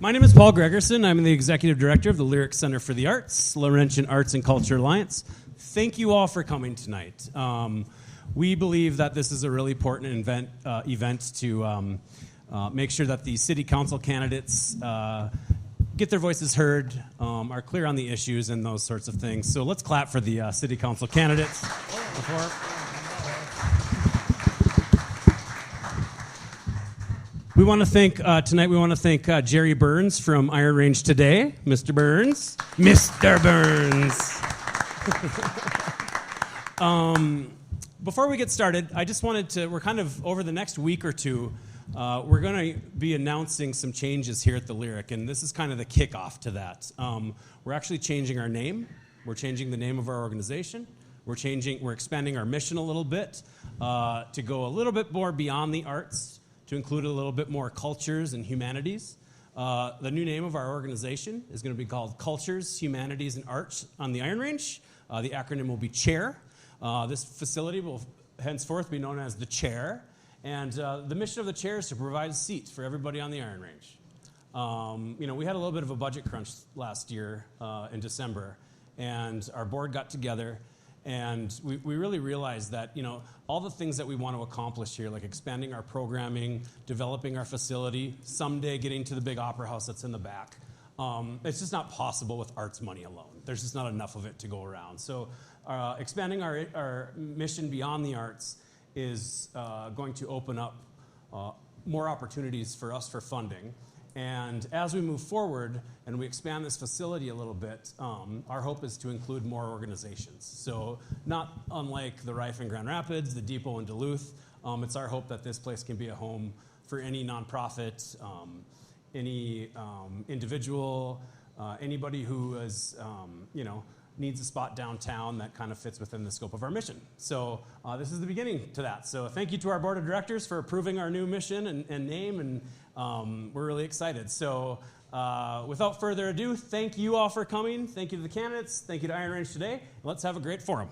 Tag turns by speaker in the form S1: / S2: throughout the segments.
S1: My name is Paul Gregerson. I'm the Executive Director of the Lyric Center for the Arts, Laurentian Arts and Culture Alliance. Thank you all for coming tonight. We believe that this is a really important event to make sure that the city council candidates get their voices heard, are clear on the issues and those sorts of things. So let's clap for the city council candidates. We want to thank, tonight we want to thank Jerry Burns from Iron Range Today. Mr. Burns. Mr. Burns. Before we get started, I just wanted to, we're kind of, over the next week or two, we're going to be announcing some changes here at the Lyric, and this is kind of the kickoff to that. We're actually changing our name. We're changing the name of our organization. We're expanding our mission a little bit to go a little bit more beyond the arts, to include a little bit more cultures and humanities. The new name of our organization is going to be called Cultures, Humanities, and Arts on the Iron Range. The acronym will be CHAIR. This facility will henceforth be known as the CHAIR. And the mission of the CHAIR is to provide seats for everybody on the Iron Range. We had a little bit of a budget crunch last year in December, and our board got together, and we really realized that, all the things that we want to accomplish here, like expanding our programming, developing our facility, someday getting to the big opera house that's in the back, it's just not possible with arts money alone. There's just not enough of it to go around. So expanding our mission beyond the arts is going to open up more opportunities for us for funding. And as we move forward and we expand this facility a little bit, our hope is to include more organizations. So not unlike the Rife in Grand Rapids, the Depot in Duluth, it's our hope that this place can be a home for any nonprofit, any individual, anybody who is, needs a spot downtown that kind of fits within the scope of our mission. So this is the beginning to that. So thank you to our board of directors for approving our new mission and name, and we're really excited. So without further ado, thank you all for coming. Thank you to the candidates. Thank you to Iron Range Today. Let's have a great forum.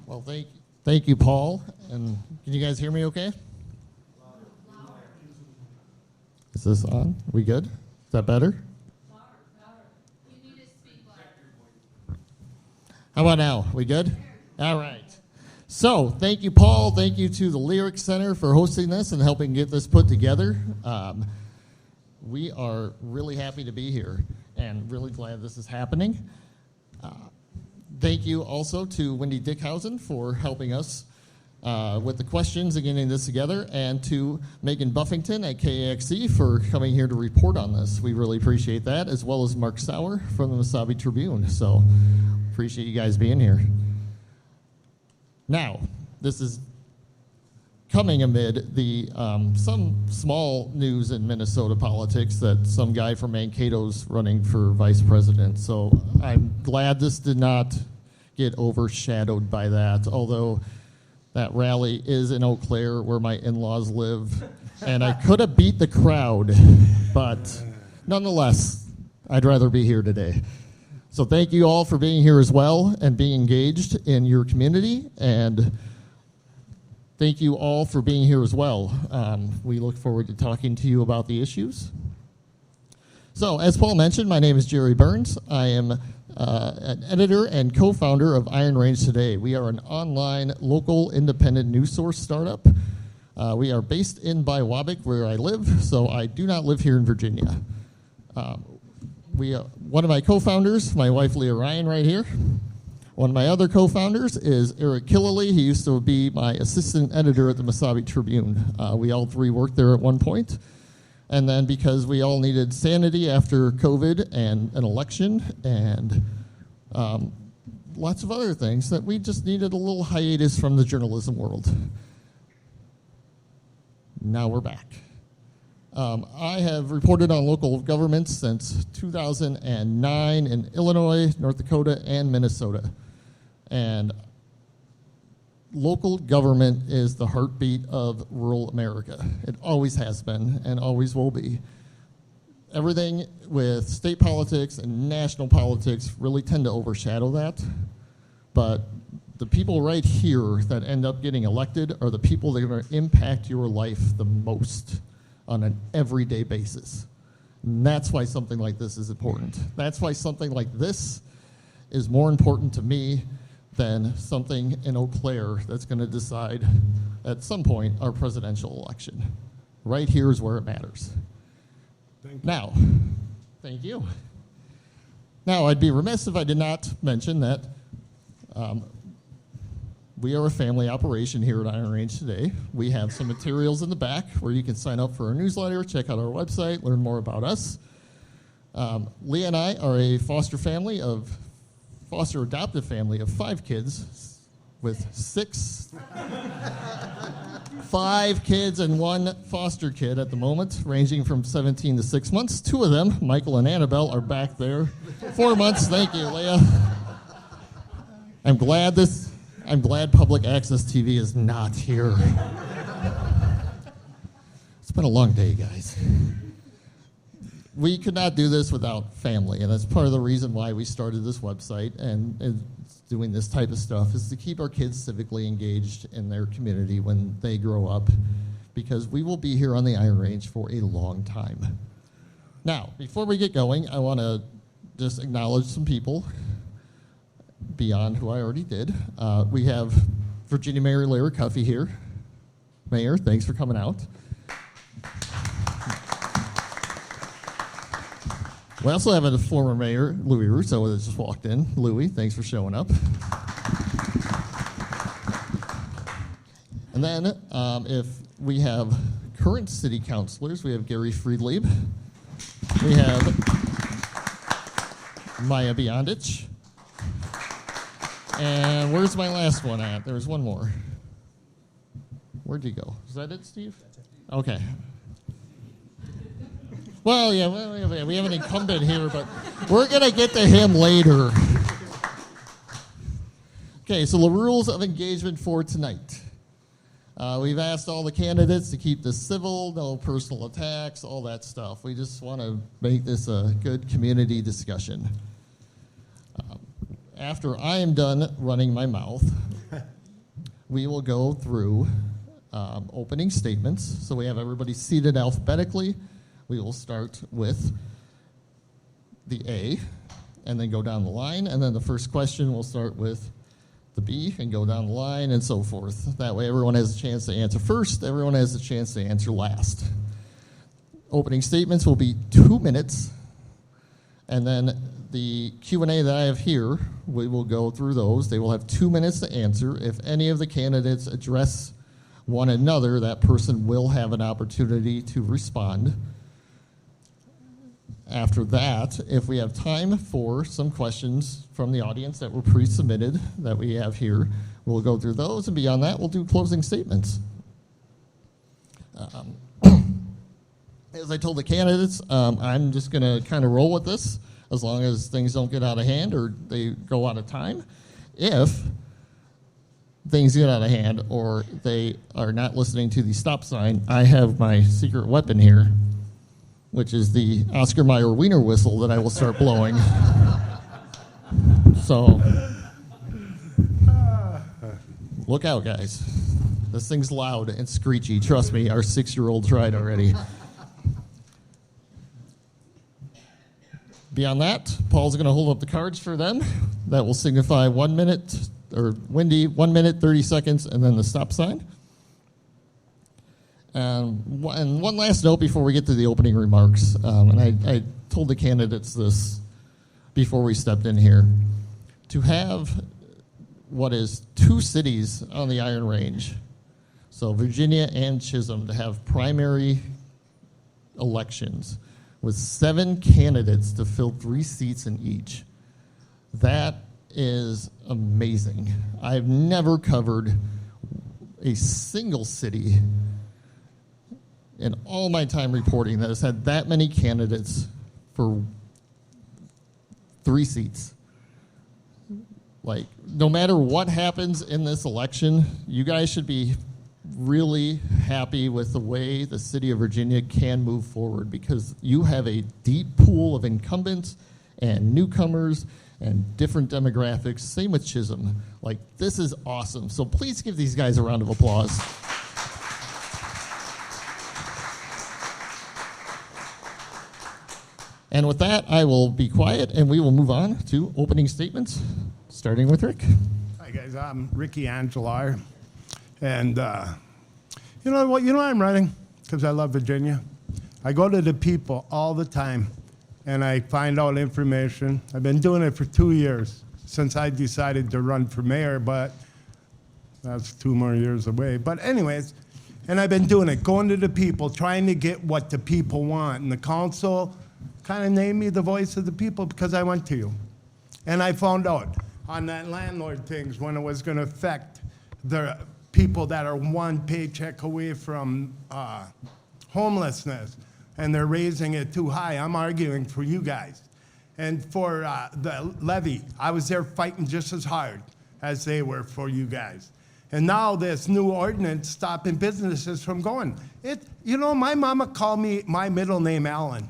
S2: Well, thank you, Paul. And can you guys hear me okay? Is this on? Are we good? Is that better? You need to speak louder. How about now? We good? All right. So, thank you, Paul. Thank you to the Lyric Center for hosting this and helping get this put together. We are really happy to be here and really glad this is happening. Thank you also to Wendy Dickhausen for helping us with the questions and getting this together, and to Megan Buffington at KAXE for coming here to report on this. We really appreciate that, as well as Mark Sauer from the Mesabi Tribune. So appreciate you guys being here. Now, this is coming amid the some small news in Minnesota politics that some guy from Mankato's running for vice president. So I'm glad this did not get overshadowed by that, although that rally is in Eau Claire, where my in-laws live, and I could have beat the crowd, but nonetheless, I'd rather be here today. So thank you all for being here as well and being engaged in your community, and thank you all for being here as well. We look forward to talking to you about the issues. So, as Paul mentioned, my name is Jerry Burns. I am an editor and co-founder of Iron Range Today. We are an online, local, independent news source startup. We are based in Biwabik, where I live, so I do not live here in Virginia. One of my co-founders, my wife Leah Ryan right here. One of my other co-founders is Eric Killeley. He used to be my assistant editor at the Mesabi Tribune. We all three worked there at one point. And then because we all needed sanity after COVID and an election and lots of other things, that we just needed a little hiatus from the journalism world. Now we're back. I have reported on local governments since 2009 in Illinois, North Dakota, and Minnesota. And local government is the heartbeat of rural America. It always has been and always will be. Everything with state politics and national politics really tend to overshadow that. But the people right here that end up getting elected are the people that are going to impact your life the most on an everyday basis. And that's why something like this is important. That's why something like this is more important to me than something in Eau Claire that's going to decide at some point our presidential election. Right here is where it matters.
S3: Thank you.
S2: Now, thank you. Now, I'd be remiss if I did not mention that we are a family operation here at Iron Range today. We have some materials in the back where you can sign up for our newsletter, check out our website, learn more about us. Leah and I are a foster adoptive family of 5 kids with 5 kids and 1 foster kid at the moment, ranging from 17 to 6 months. 2 of them, Michael and Annabelle, are back there. 4 months, thank you, Leah. I'm glad public access TV is not here. It's been a long day, guys. We could not do this without family, and that's part of the reason why we started this website and doing this type of stuff, is to keep our kids civically engaged in their community when they grow up, because we will be here on the Iron Range for a long time. Now, before we get going, I want to just acknowledge some people beyond who I already did. We have Virginia Mayor Larry Cuffey here. Mayor, thanks for coming out. We also have a former mayor, Louis Russo, that just walked in. Louis, thanks for showing up. And then if we have current city councilors, we have Gary Friedlieb. We have Maya Beyondich. And where's my last one at? There's one more. Where'd you go? Is that it, Steve? Okay. Well, yeah, we have an incumbent here, but we're going to get to him later. Okay, so the rules of engagement for tonight. We've asked all the candidates to keep this civil, no personal attacks, all that stuff. We just want to make this a good community discussion. After I am done running my mouth, we will go through opening statements. So we have everybody seated alphabetically. We will start with the A and then go down the line. And then the first question will start with the B and go down the line and so forth. That way everyone has a chance to answer first. Everyone has a chance to answer last. Opening statements will be 2 minutes. And then the Q&A that I have here, we will go through those. They will have 2 minutes to answer. If any of the candidates address one another, that person will have an opportunity to respond. After that, if we have time for some questions from the audience that were pre-submitted that we have here, we'll go through those, and beyond that, we'll do closing statements. As I told the candidates, I'm just going to kind of roll with this as long as things don't get out of hand or they go out of time. If things get out of hand or they are not listening to the stop sign, I have my secret weapon here, which is the Oscar Mayer wiener whistle that I will start blowing. So, look out, guys. This thing's loud and screechy. Trust me, our 6-year-old tried already. Beyond that, Paul's going to hold up the cards for them. That will signify 1 minute, or Wendy, 1 minute, 30 seconds, and then the stop sign. And one last note before we get to the opening remarks, and I told the candidates this before we stepped in here, to have what is 2 cities on the Iron Range, so Virginia and Chisholm, to have primary elections with 7 candidates to fill 3 seats in each. That is amazing. I've never covered a single city in all my time reporting that has had that many candidates for 3 seats. Like, no matter what happens in this election, you guys should be really happy with the way the city of Virginia can move forward, because you have a deep pool of incumbents and newcomers and different demographics. Same with Chisholm. Like, this is awesome. So please give these guys a round of applause. And with that, I will be quiet, and we will move on to opening statements, starting with Rick.
S3: Hi, guys. I'm Ricky Angellar. And you know what? You know why I'm running? Because I love Virginia. I go to the people all the time, and I find out information. I've been doing it for 2 years since I decided to run for mayor, but that's 2 more years away. But anyways, and I've been doing it, going to the people, trying to get what the people want. And the council kind of named me the voice of the people because I went to you. And I found out on that landlord things when it was going to affect the people that are one paycheck away from homelessness, and they're raising it too high. I'm arguing for you guys. And for the levy, I was there fighting just as hard as they were for you guys. And now this new ordinance stopping businesses from going. You know, my mama called me my middle name Allen,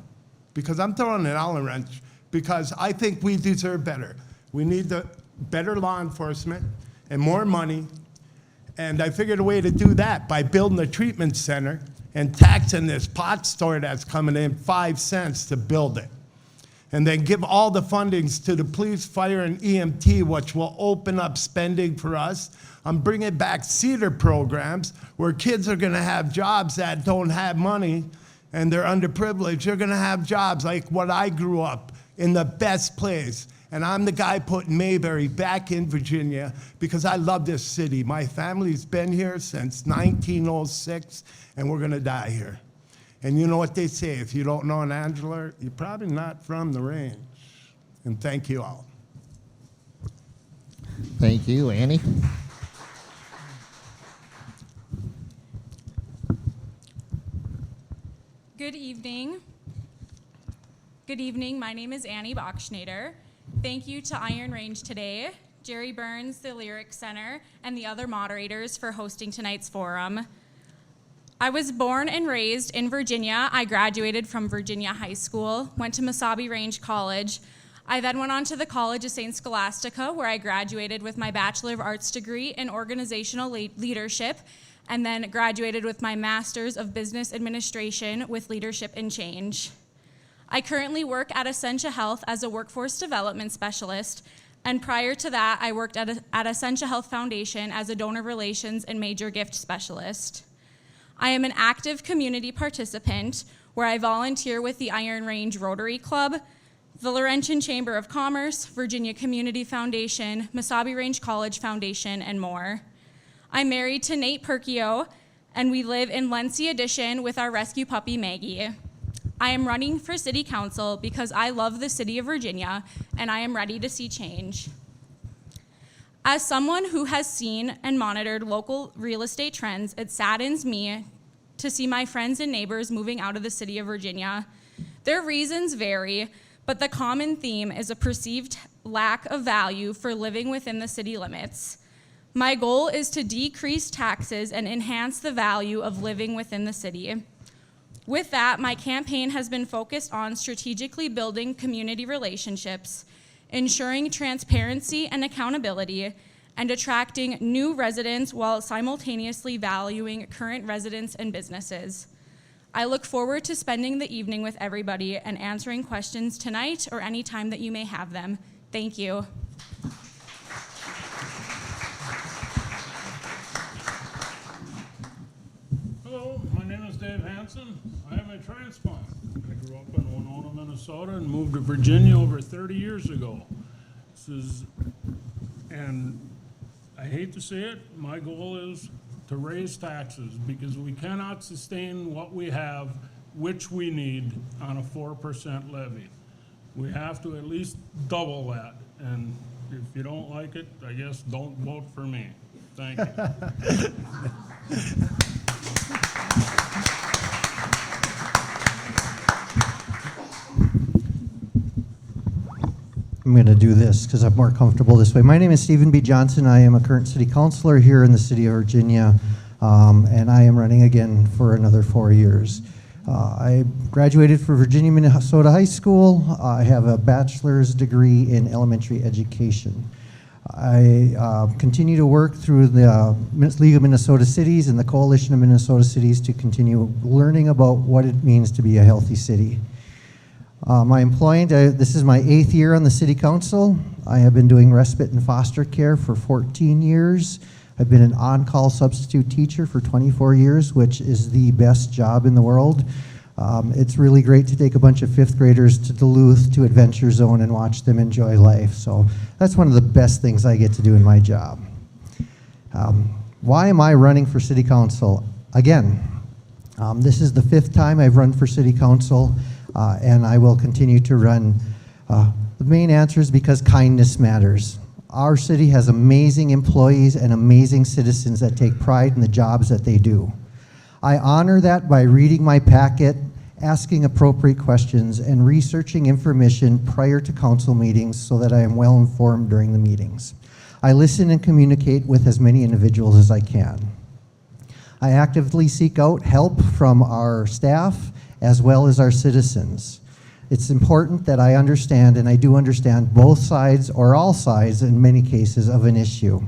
S3: because I'm throwing an Allen wrench, because I think we deserve better. We need the better law enforcement and more money. And I figured a way to do that by building a treatment center and taxing this pot store that's coming in 5 cents to build it. And then give all the fundings to the police, fire, and EMT, which will open up spending for us. I'm bringing back CEDAR programs where kids are going to have jobs that don't have money and they're underprivileged. They're going to have jobs like what I grew up in, the best place. And I'm the guy putting Mayberry back in Virginia because I love this city. My family's been here since 1906, and we're going to die here. And you know what they say, if you don't know an Angellar, you're probably not from the range. And thank you all.
S2: Thank you, Annie.
S4: Good evening. Good evening. My name is Annie Bachschneider. Thank you to Iron Range today, Jerry Burns, the Lyric Center, and the other moderators for hosting tonight's forum. I was born and raised in Virginia. I graduated from Virginia High School, went to Mesabi Range College. I then went on to the College of St. Scholastica, where I graduated with my Bachelor of Arts degree in Organizational Leadership, and then graduated with my Master's of Business Administration with Leadership and Change. I currently work at Essentia Health as a workforce development specialist, and prior to that, I worked at Essentia Health Foundation as a donor relations and major gift specialist. I am an active community participant where I volunteer with the Iron Range Rotary Club, the Laurentian Chamber of Commerce, Virginia Community Foundation, Mesabi Range College Foundation, and more. I'm married to Nate Perkio, and we live in Lency Addition with our rescue puppy, Maggie. I am running for city council because I love the city of Virginia, and I am ready to see change. As someone who has seen and monitored local real estate trends, it saddens me to see my friends and neighbors moving out of the city of Virginia. Their reasons vary, but the common theme is a perceived lack of value for living within the city limits. My goal is to decrease taxes and enhance the value of living within the city. With that, my campaign has been focused on strategically building community relationships, ensuring transparency and accountability, and attracting new residents while simultaneously valuing current residents and businesses. I look forward to spending the evening with everybody and answering questions tonight or any time that you may have them. Thank you.
S5: Hello, my name is Dave Hansen. I am a transplant. I grew up in Winona, Minnesota, and moved to Virginia over 30 years ago. And I hate to say it, my goal is to raise taxes because we cannot sustain what we have, which we need, on a 4% levy. We have to at least double that. And if you don't like it, I guess don't vote for me. Thank you.
S6: I'm going to do this because I'm more comfortable this way. My name is Stephen B. Johnson. I am a current city councilor here in the city of Virginia, and I am running again for another 4 years. I graduated from Virginia, Minnesota High School. I have a bachelor's degree in elementary education. I continue to work through the League of Minnesota Cities and the Coalition of Minnesota Cities to continue learning about what it means to be a healthy city. My employment, this is my 8th year on the City Council. I have been doing respite and foster care for 14 years. I've been an on-call substitute teacher for 24 years, which is the best job in the world. It's really great to take a bunch of 5th graders to Duluth to Adventure Zone and watch them enjoy life. So that's one of the best things I get to do in my job. Why am I running for City Council? Again, this is the 5th time I've run for City Council, and I will continue to run. The main answer is because kindness matters. Our city has amazing employees and amazing citizens that take pride in the jobs that they do. I honor that by reading my packet, asking appropriate questions, and researching information prior to council meetings so that I am well informed during the meetings. I listen and communicate with as many individuals as I can. I actively seek out help from our staff as well as our citizens. It's important that I understand, and I do understand, both sides or all sides in many cases of an issue.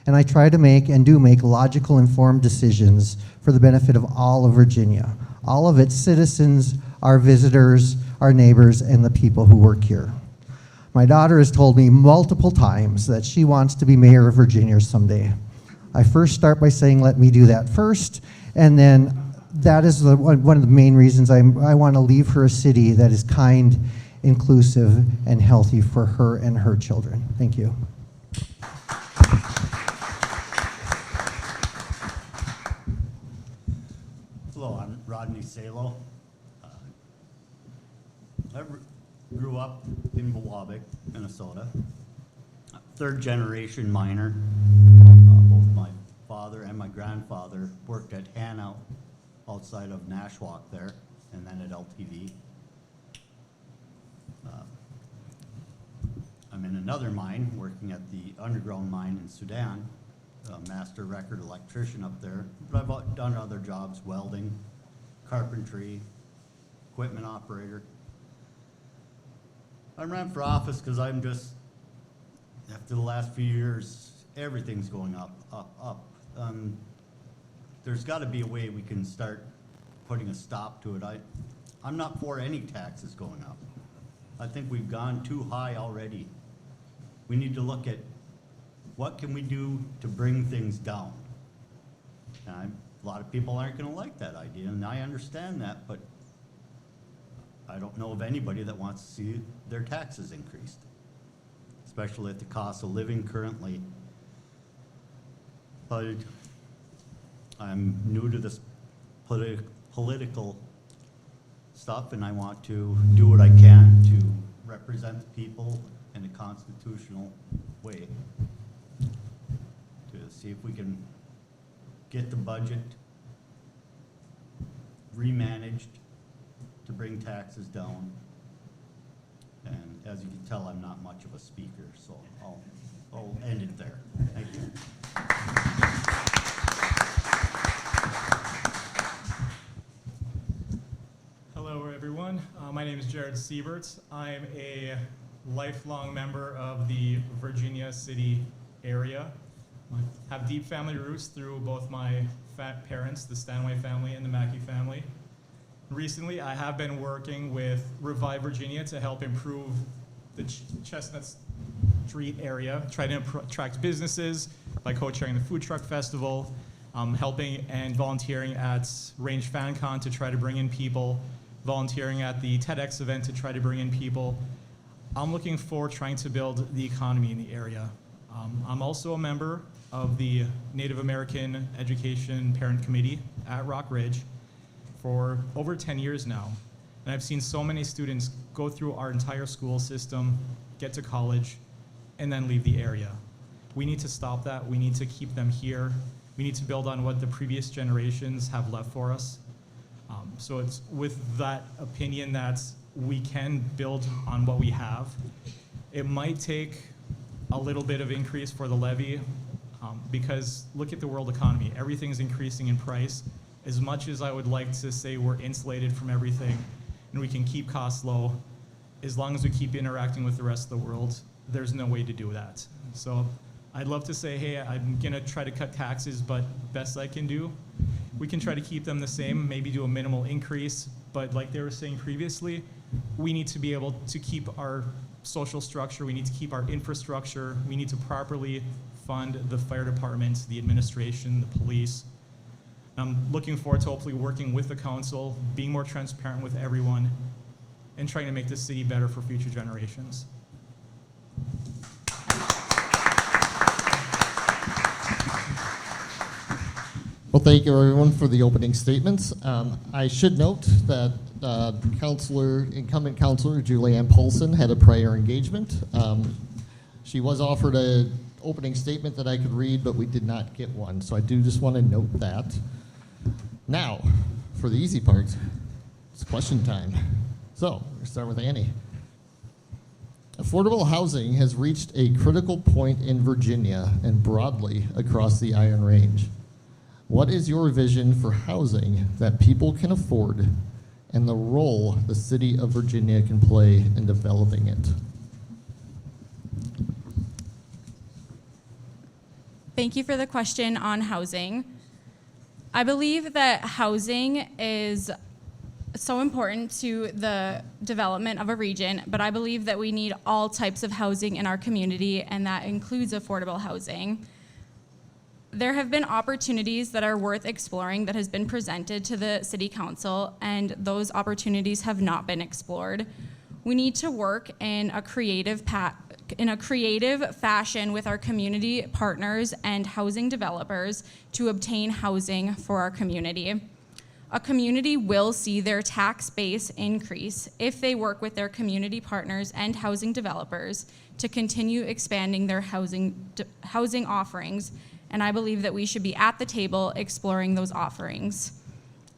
S6: And I try to make and do make logical, informed decisions for the benefit of all of Virginia, all of its citizens, our visitors, our neighbors, and the people who work here. My daughter has told me multiple times that she wants to be mayor of Virginia someday. I first start by saying, let me do that first, and then that is one of the main reasons I want to leave her a city that is kind, inclusive, and healthy for her and her children. Thank you.
S7: Hello, I'm Rodney Salo. I grew up in Bilobic, Minnesota. 3rd generation miner. Both my father and my grandfather worked at Hanau outside of Nashwauk there, and then at LTV. I'm in another mine, working at the underground mine in Sudan, a master record electrician up there, but I've done other jobs, welding, carpentry, equipment operator. I ran for office because I'm just, after the last few years, everything's going up, up, up. There's got to be a way we can start putting a stop to it. I'm not for any taxes going up. I think we've gone too high already. We need to look at what can we do to bring things down. And a lot of people aren't going to like that idea, and I understand that, but I don't know of anybody that wants to see their taxes increased, especially at the cost of living currently. But I'm new to this political stuff, and I want to do what I can to represent the people in a constitutional way to see if we can get the budget remanaged to bring taxes down. And as you can tell, I'm not much of a speaker, so I'll end it there. Thank you.
S8: Hello, everyone. My name is Jared Siebert. I'm a lifelong member of the Virginia City area. I have deep family roots through both my parents, the Stanway family and the Mackey family. Recently, I have been working with Revive Virginia to help improve the Chestnut Street area, try to attract businesses by co-chairing the Food Truck Festival, helping and volunteering at Range FanCon to try to bring in people, volunteering at the TEDx event to try to bring in people. I'm looking forward to trying to build the economy in the area. I'm also a member of the Native American Education Parent Committee at Rock Ridge for over 10 years now. And I've seen so many students go through our entire school system, get to college, and then leave the area. We need to stop that. We need to keep them here. We need to build on what the previous generations have left for us. So it's with that opinion that we can build on what we have. It might take a little bit of increase for the levy because look at the world economy. Everything's increasing in price. As much as I would like to say we're insulated from everything and we can keep costs low, as long as we keep interacting with the rest of the world, there's no way to do that. So I'd love to say, hey, I'm gonna try to cut taxes, but best I can do, we can try to keep them the same, maybe do a minimal increase, but like they were saying previously, we need to be able to keep our social structure, we need to keep our infrastructure, we need to properly fund the fire department, the administration, the police. I'm looking forward to hopefully working with the council, being more transparent with everyone, and trying to make this city better for future generations.
S2: Well, thank you everyone for the opening statements. I should note that incumbent councilor Julianne Paulsen had a prior engagement. She was offered an opening statement that I could read, but we did not get one. So I do just want to note that. Now, for the easy part, it's question time. So, we'll start with Annie. Affordable housing has reached a critical point in Virginia and broadly across the Iron Range. What is your vision for housing that people can afford and the role the city of Virginia can play in developing it?
S4: Thank you for the question on housing. I believe that housing is so important to the development of a region, but I believe that we need all types of housing in our community, and that includes affordable housing. There have been opportunities that are worth exploring that has been presented to the City Council, and those opportunities have not been explored. We need to work in a creative fashion with our community partners and housing developers to obtain housing for our community. A community will see their tax base increase if they work with their community partners and housing developers to continue expanding their housing offerings, and I believe that we should be at the table exploring those offerings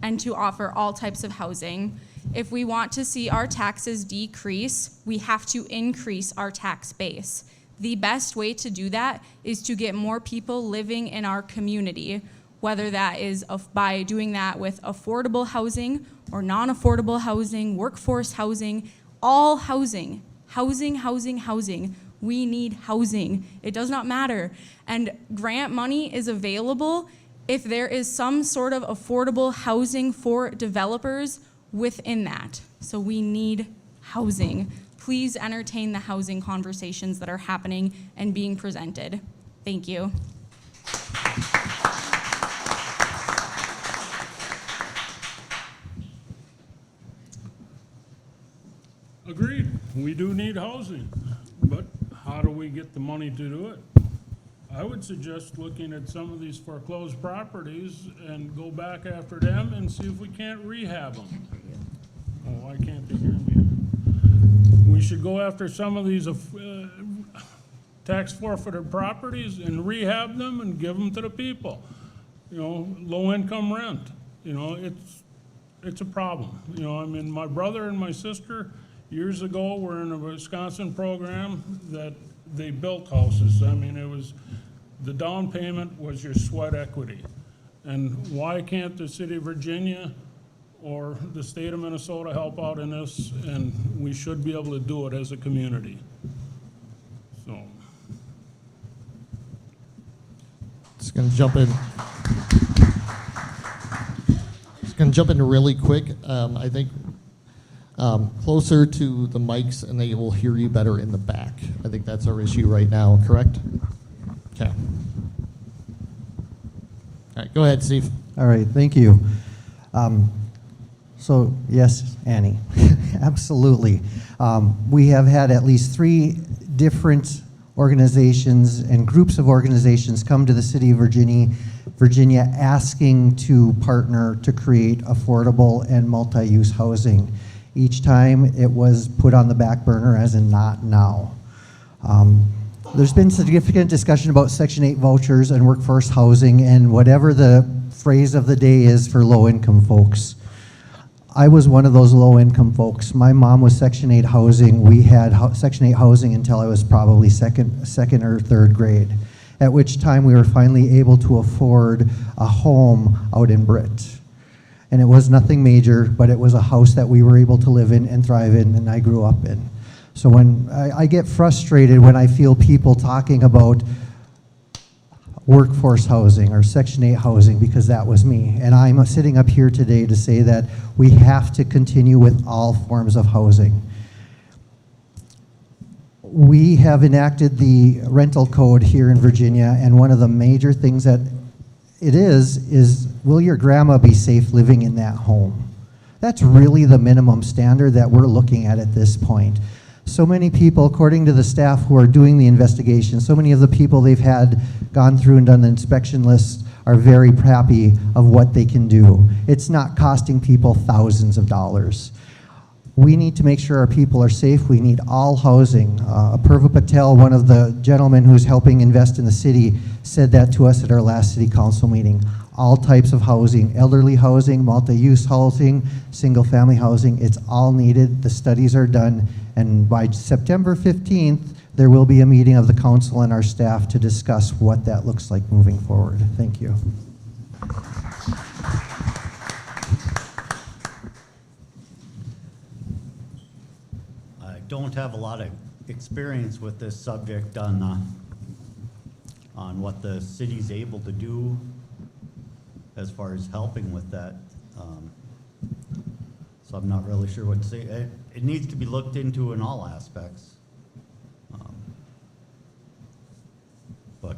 S4: and to offer all types of housing. If we want to see our taxes decrease, we have to increase our tax base. The best way to do that is to get more people living in our community, whether that is by doing that with affordable housing or non-affordable housing, workforce housing, all housing. Housing. We need housing. It does not matter. And grant money is available if there is some sort of affordable housing for developers within that. So we need housing. Please entertain the housing conversations that are happening and being presented. Thank you.
S5: Agreed, we do need housing, but how do we get the money to do it? I would suggest looking at some of these foreclosed properties and go back after them and see if we can't rehab them. Oh, I can't hear me. We should go after some of these tax forfeited properties and rehab them and give them to the people. You know, low income rent, you know, it's a problem. You know, I mean, my brother and my sister years ago were in a Wisconsin program that they built houses. I mean, it was, the down payment was your sweat equity. And why can't the city of Virginia or the state of Minnesota help out in this? And we should be able to do it as a community. So.
S2: Just gonna jump in. Just gonna jump in really quick. I think closer to the mics and they will hear you better in the back. I think that's our issue right now, correct? Okay. All right, go ahead, Steve.
S6: All right, thank you. So yes, Annie, absolutely. We have had at least 3 different organizations and groups of organizations come to the city of Virginia asking to partner to create affordable and multi-use housing. Each time it was put on the back burner as in not now. There's been significant discussion about Section 8 vouchers and workforce housing and whatever the phrase of the day is for low-income folks. I was one of those low-income folks. My mom was Section 8 housing. We had Section 8 housing until I was probably second or third grade, at which time we were finally able to afford a home out in Britt. And it was nothing major, but it was a house that we were able to live in and thrive in, and I grew up in. So when I get frustrated when I feel people talking about workforce housing or Section 8 housing, because that was me. And I'm sitting up here today to say that we have to continue with all forms of housing. We have enacted the rental code here in Virginia, and one of the major things that it is will your grandma be safe living in that home? That's really the minimum standard that we're looking at this point. So many people, according to the staff who are doing the investigation, so many of the people they've had gone through and done the inspection list are very happy of what they can do. It's not costing people thousands of dollars. We need to make sure our people are safe. We need all housing. Apurva Patel, one of the gentlemen who's helping invest in the city, said that to us at our last city council meeting. All types of housing, elderly housing, multi-use housing, single-family housing, it's all needed. The studies are done, and by September 15th, there will be a meeting of the council and our staff to discuss what that looks like moving forward. Thank you.
S7: I don't have a lot of experience with this subject on what the city's able to do as far as helping with that. So I'm not really sure what to say. It needs to be looked into in all aspects. But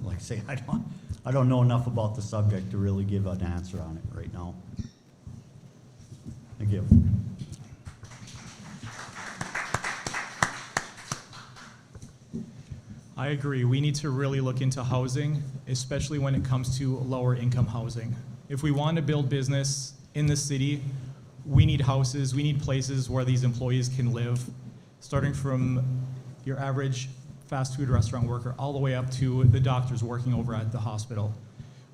S7: like I say, I don't know enough about the subject to really give an answer on it right now. Thank you.
S8: I agree. We need to really look into housing, especially when it comes to lower income housing. If we want to build business in the city, we need houses, we need places where these employees can live, starting from your average fast food restaurant worker all the way up to the doctors working over at the hospital.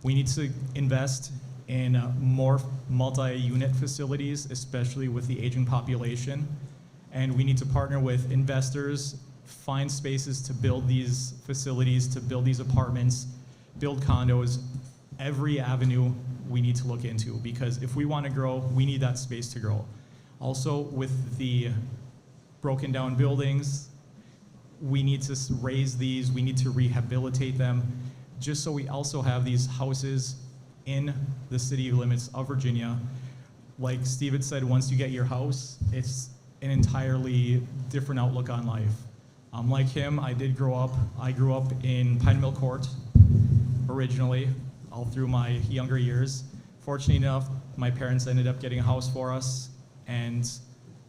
S8: We need to invest in more multi-unit facilities, especially with the aging population. And we need to partner with investors, find spaces to build these facilities, to build these apartments, build condos. Every avenue we need to look into, because if we want to grow, we need that space to grow. Also, with the broken down buildings, we need to raise these, we need to rehabilitate them, just so we also have these houses in the city limits of Virginia. Like Steve had said, once you get your house, it's an entirely different outlook on life. Like him, I grew up in Pine Mill Court originally, all through my younger years. Fortunately enough, my parents ended up getting a house for us, and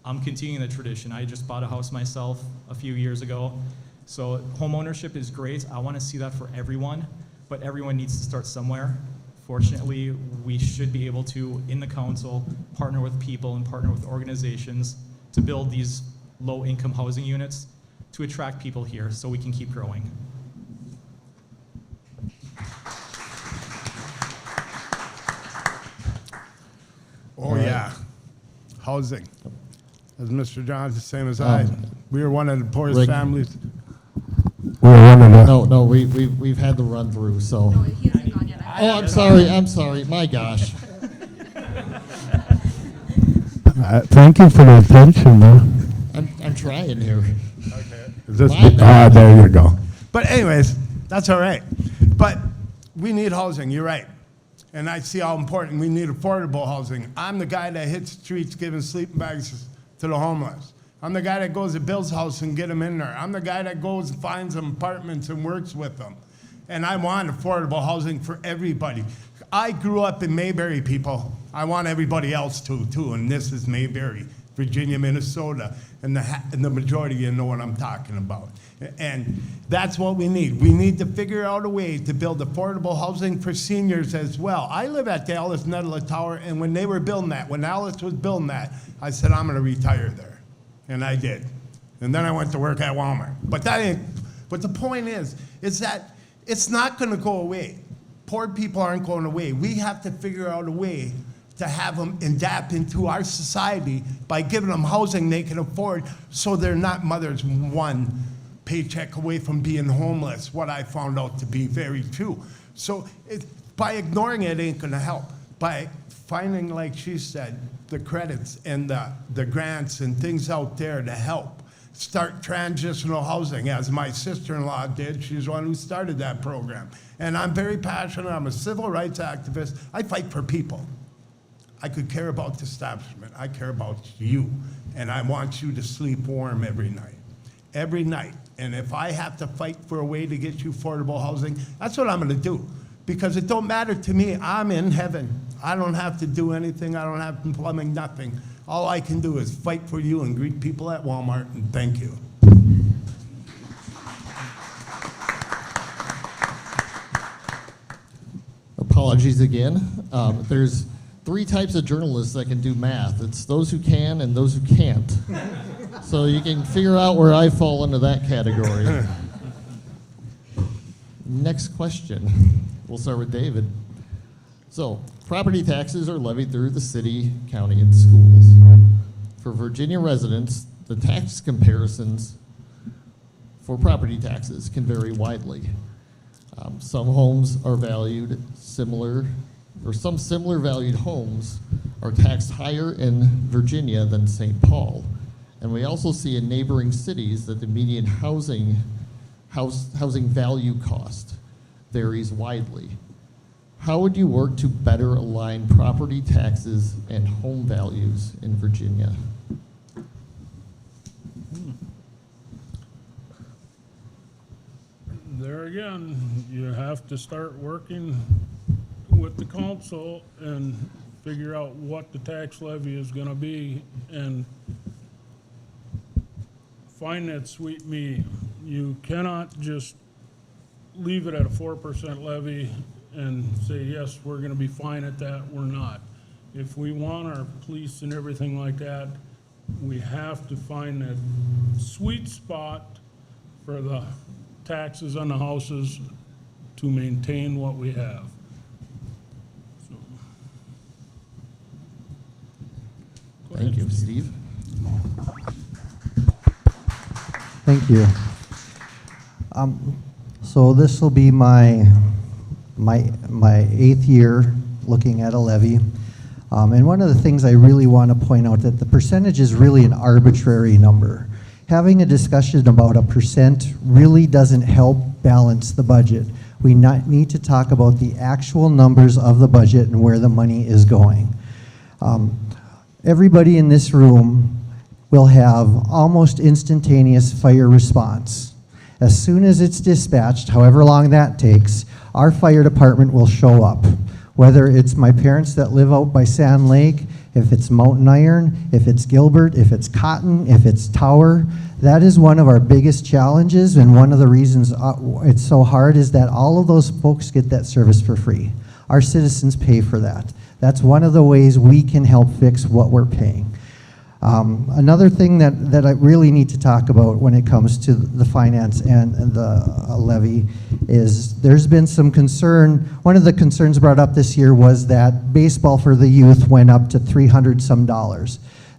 S8: I'm continuing the tradition. I just bought a house myself a few years ago. So home ownership is great. I want to see that for everyone, but everyone needs to start somewhere. Fortunately, we should be able to, in the council, partner with people and partner with organizations to build these low-income housing units to attract people here so we can keep growing.
S3: Oh, yeah. Housing. As Mr. Johnson, same as I. We were one of the poorest
S2: Rick.
S3: families. We were one of the.
S2: No, we've had the run through, so.
S9: No, he hasn't gone yet.
S2: Oh, I'm sorry, my gosh.
S3: Thank you for the attention, though.
S2: I'm trying here.
S3: Is this,
S2: My bad.
S3: there you go. But anyways, that's all right. But we need housing, you're right. And I see how important we need affordable housing. I'm the guy that hits the streets giving sleeping bags to the homeless. I'm the guy that goes to Bill's house and get them in there. I'm the guy that goes and finds them apartments and works with them. And I want affordable housing for everybody. I grew up in Mayberry, people. I want everybody else to, too. And this is Mayberry, Virginia, Minnesota. And the majority of you know what I'm talking about. And that's what we need. We need to figure out a way to build affordable housing for seniors as well. I live at the Alice Nedla Tower, and when they were building that, when Alice was building that, I said, I'm going to retire there. And I did. And then I went to work at Walmart. But the point is that it's not going to go away. Poor people aren't going away. We have to figure out a way to have them adapt into our society by giving them housing they can afford, so they're not mothers one paycheck away from being homeless, what I found out to be very true. So by ignoring it ain't gonna help. by finding, like she said, the credits and the grants and things out there to help start transitional housing, as my sister-in-law did. She's the one who started that program. And I'm very passionate. I'm a civil rights activist. I fight for people. I could care about the establishment. I care about you. And I want you to sleep warm every night. Every night. And if I have to fight for a way to get you affordable housing, that's what I'm going to do. Because it don't matter to me. I'm in heaven. I don't have to do anything. I don't have to plumbing, nothing. All I can do is fight for you and greet people at Walmart, and thank you.
S2: Apologies again. There's 3 types of journalists that can do math. It's those who can and those who can't. So you can figure out where I fall into that category. Next question. We'll start with David. So, property taxes are levied through the city, county, and schools. For Virginia residents, the tax comparisons for property taxes can vary widely. Some homes are valued similar, or some similar valued homes are taxed higher in Virginia than St. Paul. And we also see in neighboring cities that the median housing value cost varies widely. How would you work to better align property taxes and home values in Virginia?
S5: There again, you have to start working with the council and figure out what the tax levy is gonna be and find that sweet medium. You cannot just leave it at a 4% levy and say, yes, we're gonna be fine at that. We're not. If we want our police and everything like that, we have to find that sweet spot for the taxes on the houses to maintain what we have. So.
S2: Thank you, Steve.
S6: Thank you. So this will be my 8th year looking at a levy. And one of the things I really want to point out that the percentage is really an arbitrary number. Having a discussion about a percent really doesn't help balance the budget. We need to talk about the actual numbers of the budget and where the money is going. Everybody in this room will have almost instantaneous fire response. As soon as it's dispatched, however long that takes, our fire department will show up. Whether it's my parents that live out by Sand Lake, if it's Mountain Iron, if it's Gilbert, if it's Cotton, if it's Tower, that is one of our biggest challenges, and one of the reasons it's so hard is that all of those folks get that service for free. Our citizens pay for that. That's one of the ways we can help fix what we're paying. Another thing that I really need to talk about when it comes to the finance and the levy is there's been some concern. One of the concerns brought up this year was that baseball for the youth went up to $300 some.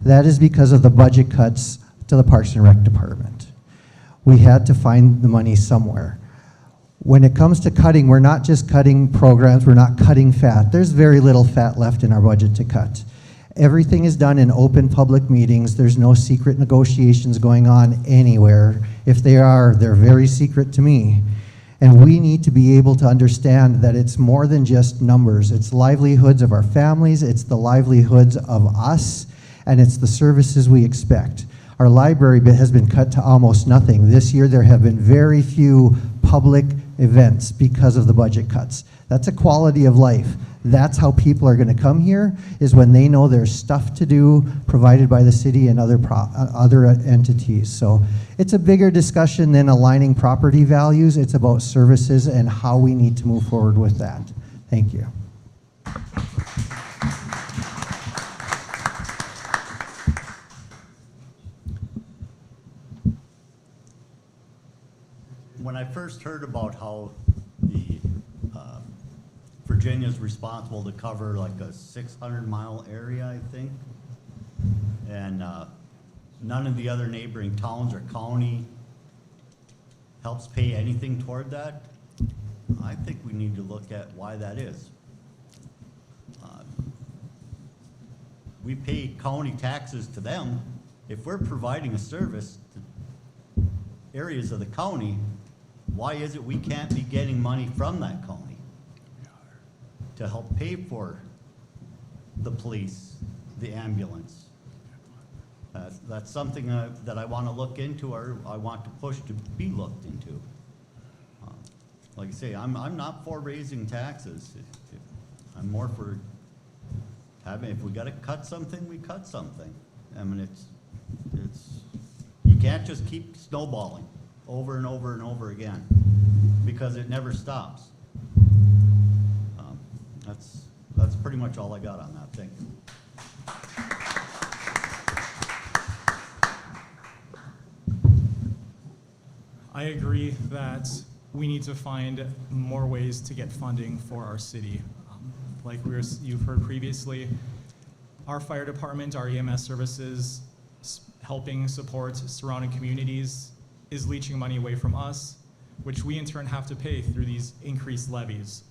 S6: That is because of the budget cuts to the Parks and Rec department. We had to find the money somewhere. When it comes to cutting, we're not just cutting programs, we're not cutting fat. There's very little fat left in our budget to cut. Everything is done in open public meetings. There's no secret negotiations going on anywhere. If they are, they're very secret to me. And we need to be able to understand that it's more than just numbers. It's livelihoods of our families, it's the livelihoods of us, and it's the services we expect. Our library bit has been cut to almost nothing. This year there have been very few public events because of the budget cuts. That's a quality of life. That's how people are going to come here, is when they know there's stuff to do provided by the city and other entities. So it's a bigger discussion than aligning property values. It's about services and how we need to move forward with that. Thank you.
S7: When I first heard about how the Virginia's responsible to cover like a 600-mile area, I think, and none of the other neighboring towns or county helps pay anything toward that, I think we need to look at why that is. we pay county taxes to them. If we're providing a service to areas of the county, why is it we can't be getting money from that county to help pay for the police, the ambulance? That's something that I want to look into, or I want to push to be looked into. Like I say, I'm not for raising taxes. I'm more for having, if we got to cut something, we cut something. I mean, it's you can't just keep snowballing over and over and over again, because it never stops. That's pretty much all I got on that. Thank you.
S8: I agree that we need to find more ways to get funding for our city. Like you've heard previously, our fire department, our EMS services, helping support surrounding communities, is leeching money away from us, which we in turn have to pay through these increased levies.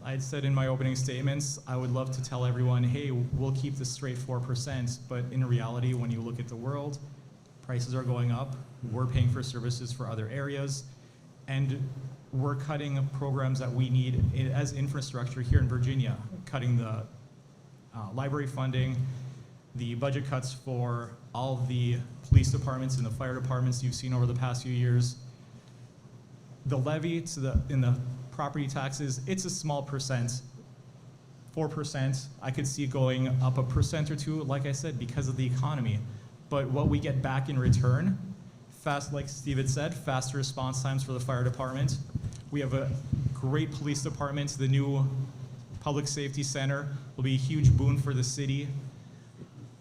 S8: I had said in my opening statements, I would love to tell everyone, hey, we'll keep this straight 4%, but in reality, when you look at the world, prices are going up, we're paying for services for other areas, and we're cutting programs that we need as infrastructure here in Virginia, cutting the library funding, the budget cuts for all of the police departments and the fire departments you've seen over the past few years. The levy in the property taxes, it's a small percent, 4%. I could see it going up 1% or 2%, like I said, because of the economy. But what we get back in return, like Steve had said, faster response times for the fire department. We have a great police department. The new public safety center will be a huge boon for the city.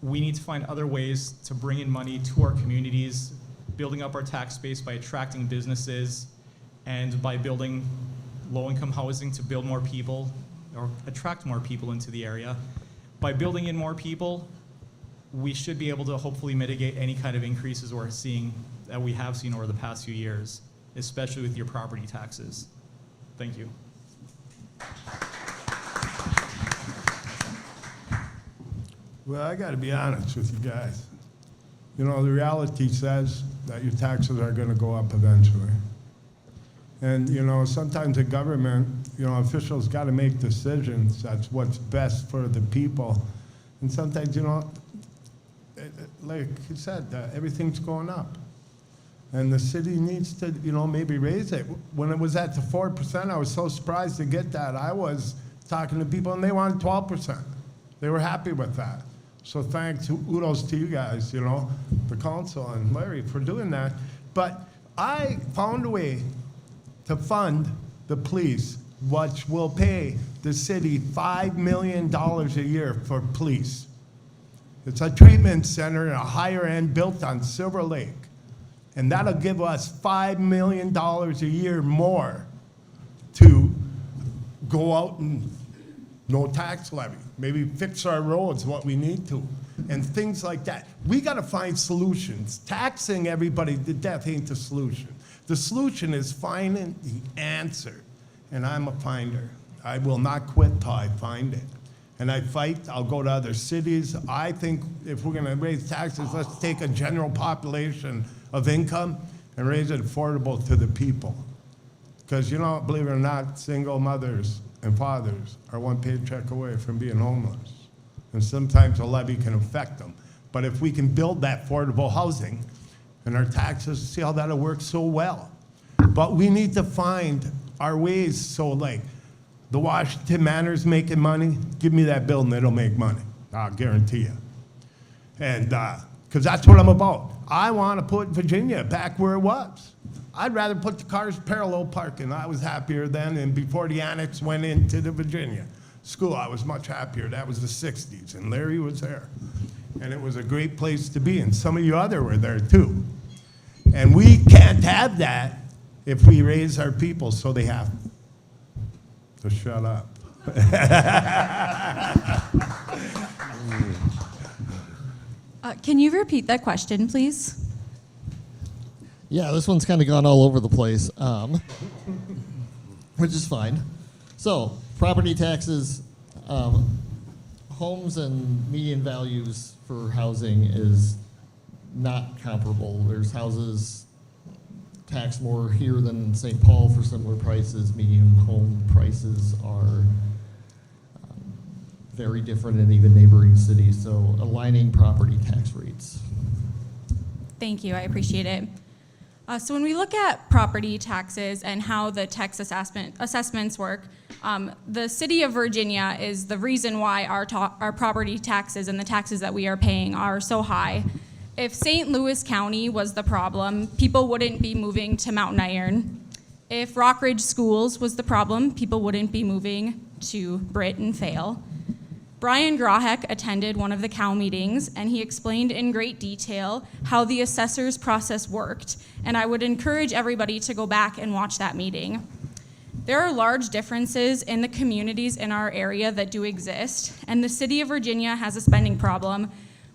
S8: We need to find other ways to bring in money to our communities, building up our tax base by attracting businesses and by building low-income housing to build more people or attract more people into the area. By building in more people, we should be able to hopefully mitigate any kind of increases we have seen over the past few years, especially with your property taxes. Thank you.
S3: Well, I got to be honest with you guys. You know, the reality says that your taxes are going to go up eventually. And, you know, sometimes the government, you know, officials got to make decisions. That's what's best for the people. And sometimes, you know, like you said, everything's going up. And the city needs to, you know, maybe raise it. When it was at the 4%, I was so surprised to get that. I was talking to people, and they wanted 12%. They were happy with that. So thanks, kudos to you guys, you know, the council and Larry for doing that. But I found a way to fund the police, which will pay the city $5 million a year for police. It's a treatment center in a higher end built on Silver Lake. And that'll give us $5 million a year more to go out and no tax levy. Maybe fix our roads, what we need to, and things like that. We got to find solutions. Taxing everybody to death ain't the solution. The solution is finding the answer, and I'm a finder. I will not quit till I find it. And I fight, I'll go to other cities. I think if we're gonna raise taxes, let's take a general population of income and raise it affordable to the people. Because, you know, believe it or not, single mothers and fathers are one paycheck away from being homeless. And sometimes a levy can affect them. But if we can build that affordable housing and our taxes, see how that'll work so well. But we need to find our ways. So like the Washington Manor's making money, give me that building, it'll make money. I'll guarantee you. And because that's what I'm about. I want to put Virginia back where it was. I'd rather put the cars parallel parking. I was happier then, and before the annex went into the Virginia school, I was much happier. That was the 60s, and Larry was there. And it was a great place to be, and some of you other were there too. And we can't have that if we raise our people, so they have to shut up.
S4: Can you repeat that question, please?
S2: Yeah, this one's kind of gone all over the place, which is fine. So, property taxes, homes and median values for housing is not comparable. There's houses taxed more here than St. Paul for similar prices. Median home prices are very different in even neighboring cities, so aligning property tax rates.
S4: Thank you, I appreciate it. So when we look at property taxes and how the tax assessments work, the city of Virginia is the reason why our property taxes and the taxes that we are paying are so high. If St. Louis County was the problem, people wouldn't be moving to Mountain Iron. If Rockridge Schools was the problem, people wouldn't be moving to Britt and Fail. Brian Grahek attended one of the COW meetings, and he explained in great detail how the assessor's process worked, and I would encourage everybody to go back and watch that meeting. There are large differences in the communities in our area that do exist, and the city of Virginia has a spending problem.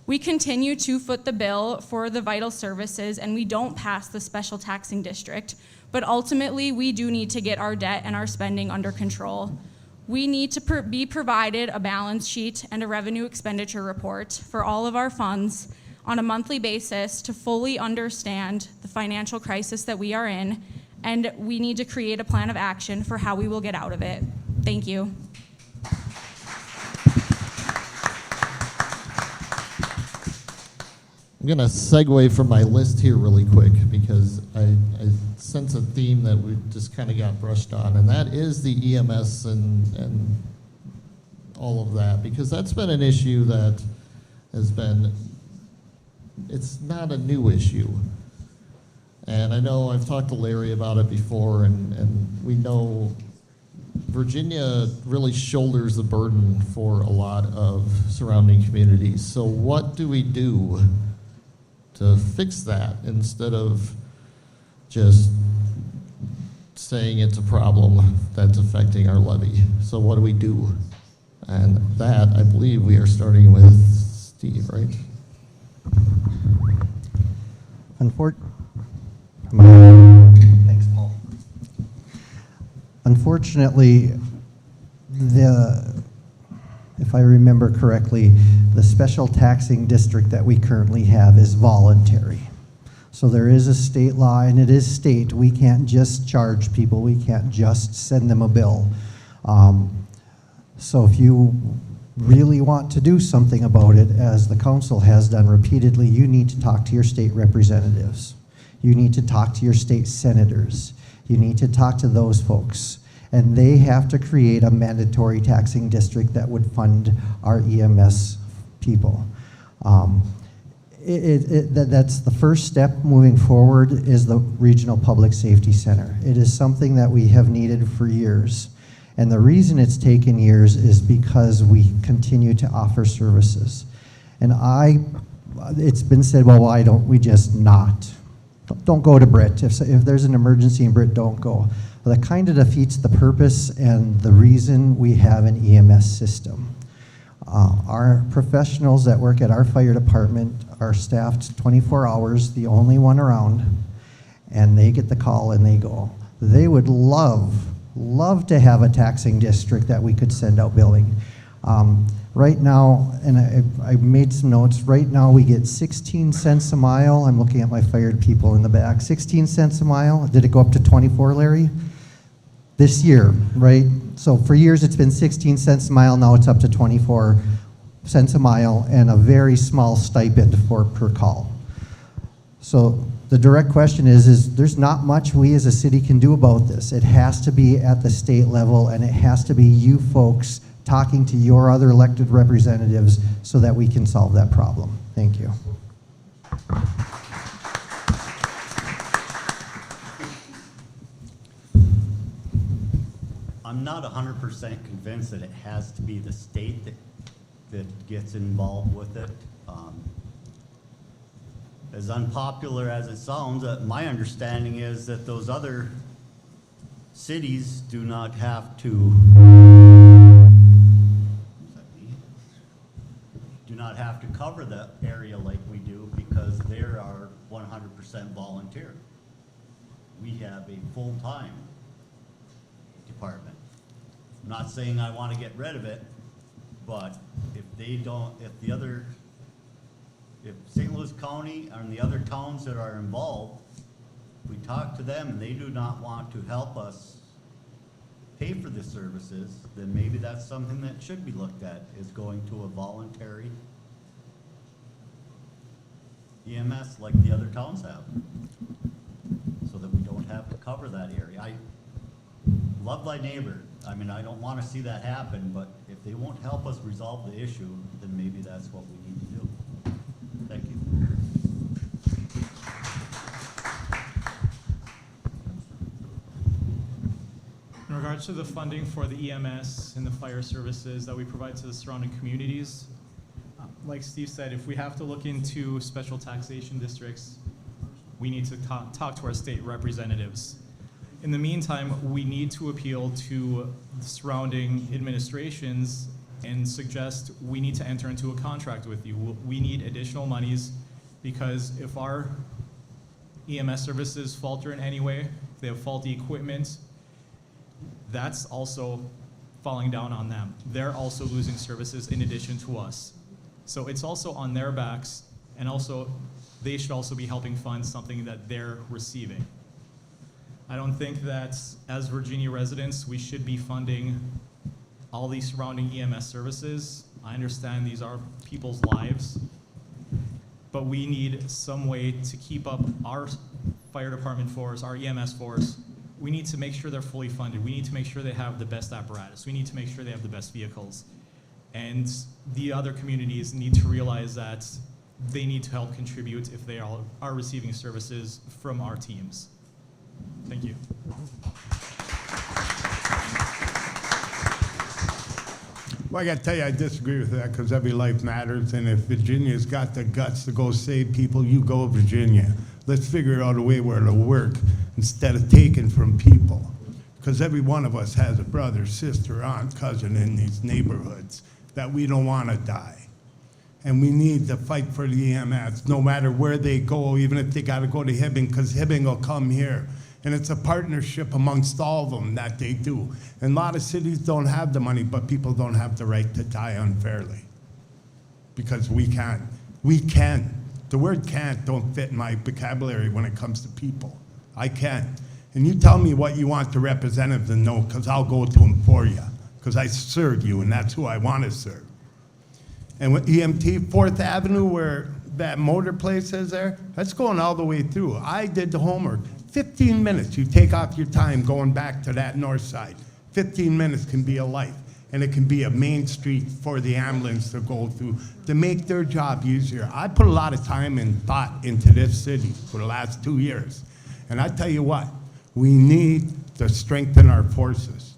S4: We continue to foot the bill for the vital services, and we don't pass the special taxing district, but ultimately we do need to get our debt and our spending under control. We need to be provided a balance sheet and a revenue expenditure report for all of our funds on a monthly basis to fully understand the financial crisis that we are in, and we need to create a plan of action for how we will get out of it. Thank you.
S2: I'm going to segue from my list here really quick because I sense a theme that we just kind of got brushed on, and that is the EMS and all of that, because that's been an issue that has been, it's not a new issue. And I know I've talked to Larry about it before, and we know Virginia really shoulders the burden for a lot of surrounding communities. So what do we do to fix that instead of just saying it's a problem that's affecting our levy? So what do we do? And that, I believe, we are starting with Steve, right?
S6: Thanks, Paul. Unfortunately, if I remember correctly, the special taxing district that we currently have is voluntary. So there is a state law, and it is state. We can't just charge people. We can't just send them a bill. So if you really want to do something about it, as the council has done repeatedly, you need to talk to your state representatives. You need to talk to your state senators. You need to talk to those folks. And they have to create a mandatory taxing district that would fund our EMS people. That's the first step moving forward, is the Regional Public Safety Center. It is something that we have needed for years. And the reason it's taken years is because we continue to offer services. And it's been said, well, why don't we just not? Don't go to Britt. If there's an emergency in Britt, don't go. Well, that kind of defeats the purpose and the reason we have an EMS system. Our professionals that work at our fire department are staffed 24 hours, the only one around, and they get the call and they go. They would love to have a taxing district that we could send out billing. Right now, and I made some notes, right now we get 16 cents a mile. I'm looking at my fired people in the back. 16 cents a mile. Did it go up to 24, Larry? This year, right? So for years it's been 16 cents a mile, now it's up to 24 cents a mile, and a very small stipend per call. So the direct question is there's not much we as a city can do about this. It has to be at the state level, and it has to be you folks talking to your other elected representatives so that we can solve that problem. Thank you.
S7: I'm not 100% convinced that it has to be the state that gets involved with it. As unpopular as it sounds, my understanding is that those other cities do not have to cover the area like we do, because they are 100% volunteer. We have a full-time department. I'm not saying I want to get rid of it, but if they don't, if St. Louis County and the other towns that are involved, we talk to them and they do not want to help us pay for the services, then maybe that's something that should be looked at, is going to a voluntary EMS like the other towns have, so that we don't have to cover that area. I love thy neighbor. I mean, I don't want to see that happen, but if they won't help us resolve the issue, then maybe that's what we need to do. Thank you.
S8: In regards to the funding for the EMS and the fire services that we provide to the surrounding communities, like Steve said, if we have to look into special taxation districts, we need to talk to our state representatives. In the meantime, we need to appeal to the surrounding administrations and suggest we need to enter into a contract with you. We need additional monies, because if our EMS services falter in any way, if they have faulty equipment, that's also falling down on them. They're also losing services in addition to us. So it's also on their backs, and also they should also be helping fund something that they're receiving. I don't think that as Virginia residents, we should be funding all these surrounding EMS services. I understand these are people's lives, but we need some way to keep up our fire department force, our EMS force. We need to make sure they're fully funded. We need to make sure they have the best apparatus. We need to make sure they have the best vehicles. And the other communities need to realize that they need to help contribute if they are receiving services from our teams. Thank you.
S3: Well, I got to tell you, I disagree with that, because every life matters, and if Virginia's got the guts to go save people, you go, Virginia. Let's figure out a way where it'll work instead of taking from people, because every one of us has a brother, sister, aunt, cousin in these neighborhoods that we don't want to die. And we need to fight for the EMS, no matter where they go, even if they got to go to Hibbing, because Hibbing will come here. And it's a partnership amongst all of them that they do. And a lot of cities don't have the money, but people don't have the right to die unfairly. Because we can. We can. The word can't don't fit in my vocabulary when it comes to people. I can. And you tell me what you want the representative to know, because I'll go to them for you. Because I serve you, and that's who I want to serve. And with EMT, 4th Avenue, where that motor place is there, that's going all the way through. I did the homework. 15 minutes, you take off your time going back to that north side. 15 minutes can be a life, and it can be a main street for the ambulance to go through to make their job easier. I put a lot of time and thought into this city for the last 2 years. And I tell you what, we need to strengthen our forces.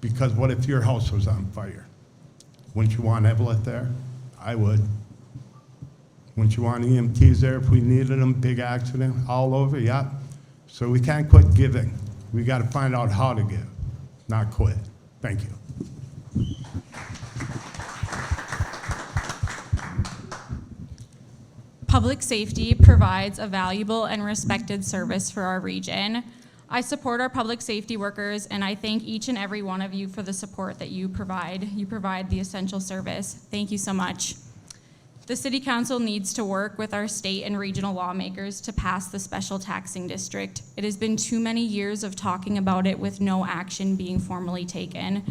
S3: Because what if your house was on fire? Wouldn't you want Evelyn there? I would. Wouldn't you want EMTs there if we needed them? Big accident all over, yeah. So we can't quit giving. We got to find out how to give, not quit. Thank you.
S4: Public safety provides a valuable and respected service for our region. I support our public safety workers, and I thank each and every one of you for the support that you provide. You provide the essential service. Thank you so much. The City Council needs to work with our state and regional lawmakers to pass the special taxing district. It has been too many years of talking about it with no action being formally taken.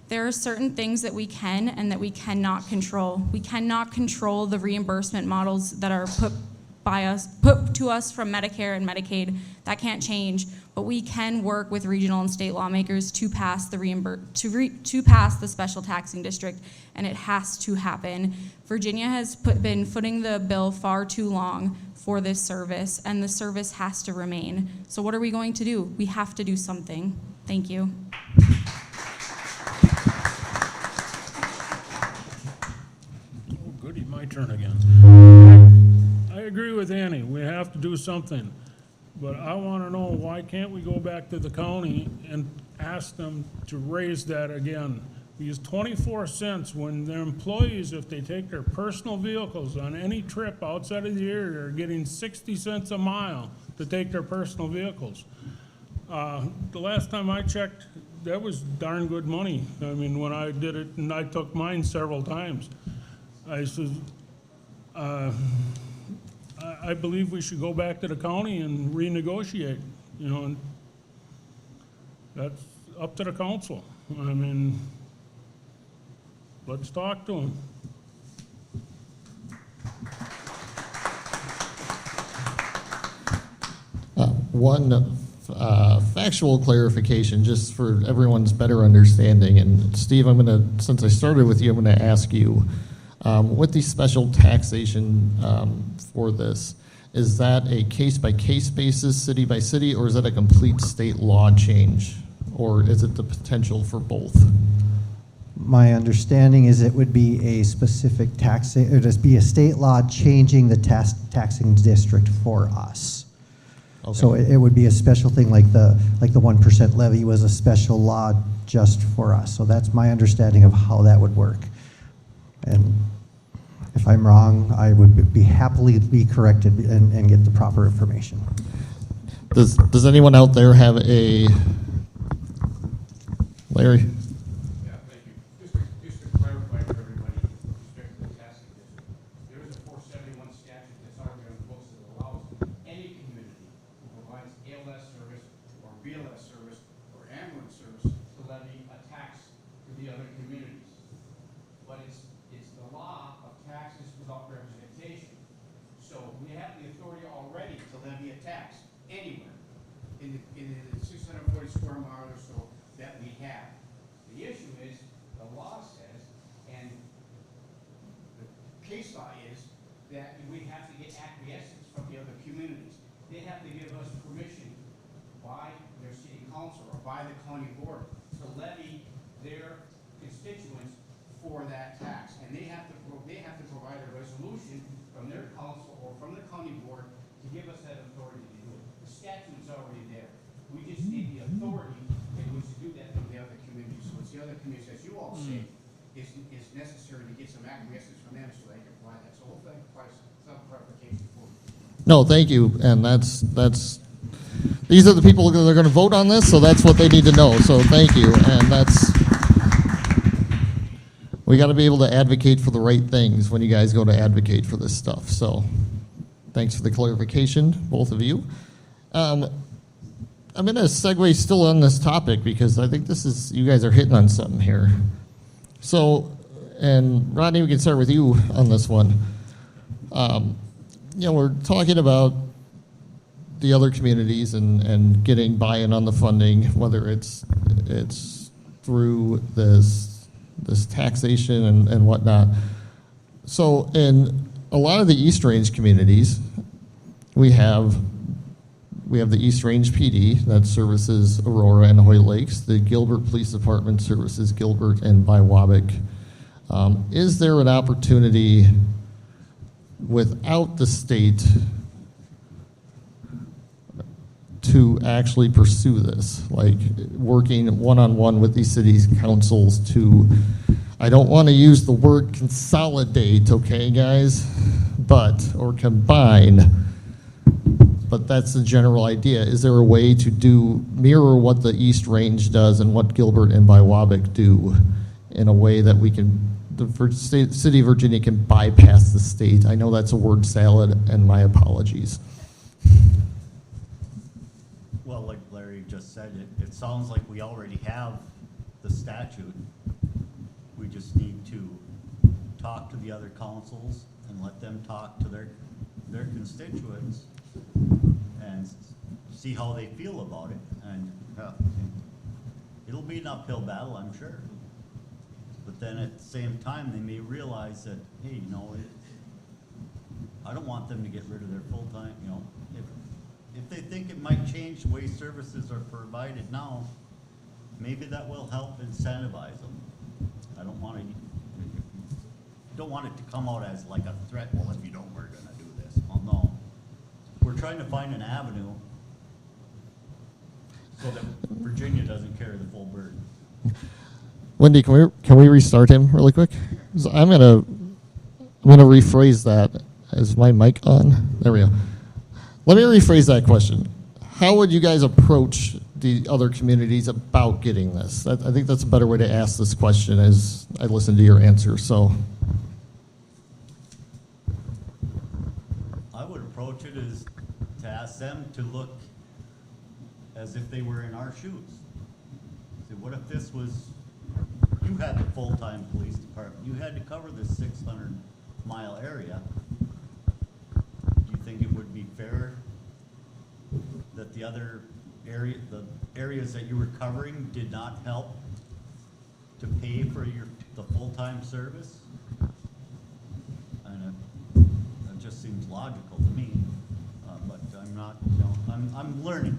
S4: There are certain things that we can and that we cannot control. We cannot control the reimbursement models that are put to us from Medicare and Medicaid. That can't change, but we can work with regional and state lawmakers to pass the pass the special taxing district, and it has to happen. Virginia has been footing the bill far too long for this service, and the service has to remain. So what are we going to do? We have to do something. Thank you.
S5: Oh, goody, my turn again. I agree with Annie. We have to do something. But I want to know, why can't we go back to the county and ask them to raise that again? Because 24 cents when their employees, if they take their personal vehicles on any trip outside of the area, are getting 60 cents a mile to take their personal vehicles. The last time I checked, that was darn good money. I mean, when I did it, and I took mine several times. I says, I believe we should go back to the county and renegotiate, you know, and that's up to the council. I mean, let's talk to them.
S2: One factual clarification, just for everyone's better understanding. And Steve, since I started with you, I'm going to ask you, with the special taxation for this, is that a case-by-case basis, city by city, or is that a complete state law change? Or is it the potential for both?
S6: My understanding is it would be a specific it would just be a state law changing the taxing district for us.
S2: Okay.
S6: So it would be a special thing, like the 1% levy was a special law just for us. So that's my understanding of how that would work. And if I'm wrong, I would be happily be corrected and get the proper information.
S2: Does anyone out there have a Larry?
S9: Yeah, thank you. Just to clarify for everybody, with respect to the taxing district, there is a 471 statute that's already on the books that allows any community who provides ALS service or BLS service or ambulance service to levy a tax to the other communities. But it's the law of taxes without representation. So we have the authority already to levy a tax anywhere in the 640 square miles or so that we have. The issue is, the law says, and the case law is, that we have to get acquiescence from the other communities. They have to give us permission by their city council or by the county board to levy their constituents for that tax. And they have to provide a resolution from their council or from the county board to give us that authority to do it. The statute's already there. We just need the authority in which to do that from the other communities. So it's the other communities, as you all say, is necessary to get some acquiescence from them so they can apply that. So hopefully I can provide some clarification for you.
S2: No, thank you. And these are the people that are going to vote on this, so that's what they need to know. So thank you. And we got to be able to advocate for the right things when you guys go to advocate for this stuff. So thanks for the clarification, both of you. I'm going to segue still on this topic because I think you guys are hitting on something here. So, and Rodney, we can start with you on this one. We're talking about the other communities and getting buy-in on the funding, whether it's through this taxation and whatnot. So in a lot of the East Range communities, we have the East Range PD that services Aurora and Hoyt Lakes. The Gilbert Police Department services Gilbert and Biwabic. Is there an opportunity without the state to actually pursue this, like working one-on-one with these cities councils to, I don't want to use the word consolidate, okay, guys, or combine, but that's the general idea. Is there a way to mirror what the East Range does and what Gilbert and Biwabic do in a way that the city of Virginia can bypass the state? I know that's a word salad, and my apologies.
S7: Well, like Larry just said, it sounds like we already have the statute. We just need to talk to the other councils and let them talk to their constituents and see how they feel about it. And it'll be an uphill battle, I'm sure. But then at the same time, they may realize that, hey, I don't want them to get rid of their full-time, if they think it might change the way services are provided now, maybe that will help incentivize them. I don't want it to come out as like a threat, well, if you don't, we're gonna do this. Well, no. We're trying to find an avenue so that Virginia doesn't carry the full burden.
S2: Wendy, can we restart him really quick? So I'm gonna rephrase that. Is my mic on? There we go. Let me rephrase that question. How would you guys approach the other communities about getting this? I think that's a better way to ask this question as I listen to your answer. So,
S7: approach it is to ask them to look as if they were in our shoes. Say, what if this was, you had the full-time police department, you had to cover this 600-mile area. Do you think it would be fair that the other area, the areas that you were covering did not help to pay for the full-time service? And that just seems logical to me, but I'm not, you know, I'm learning.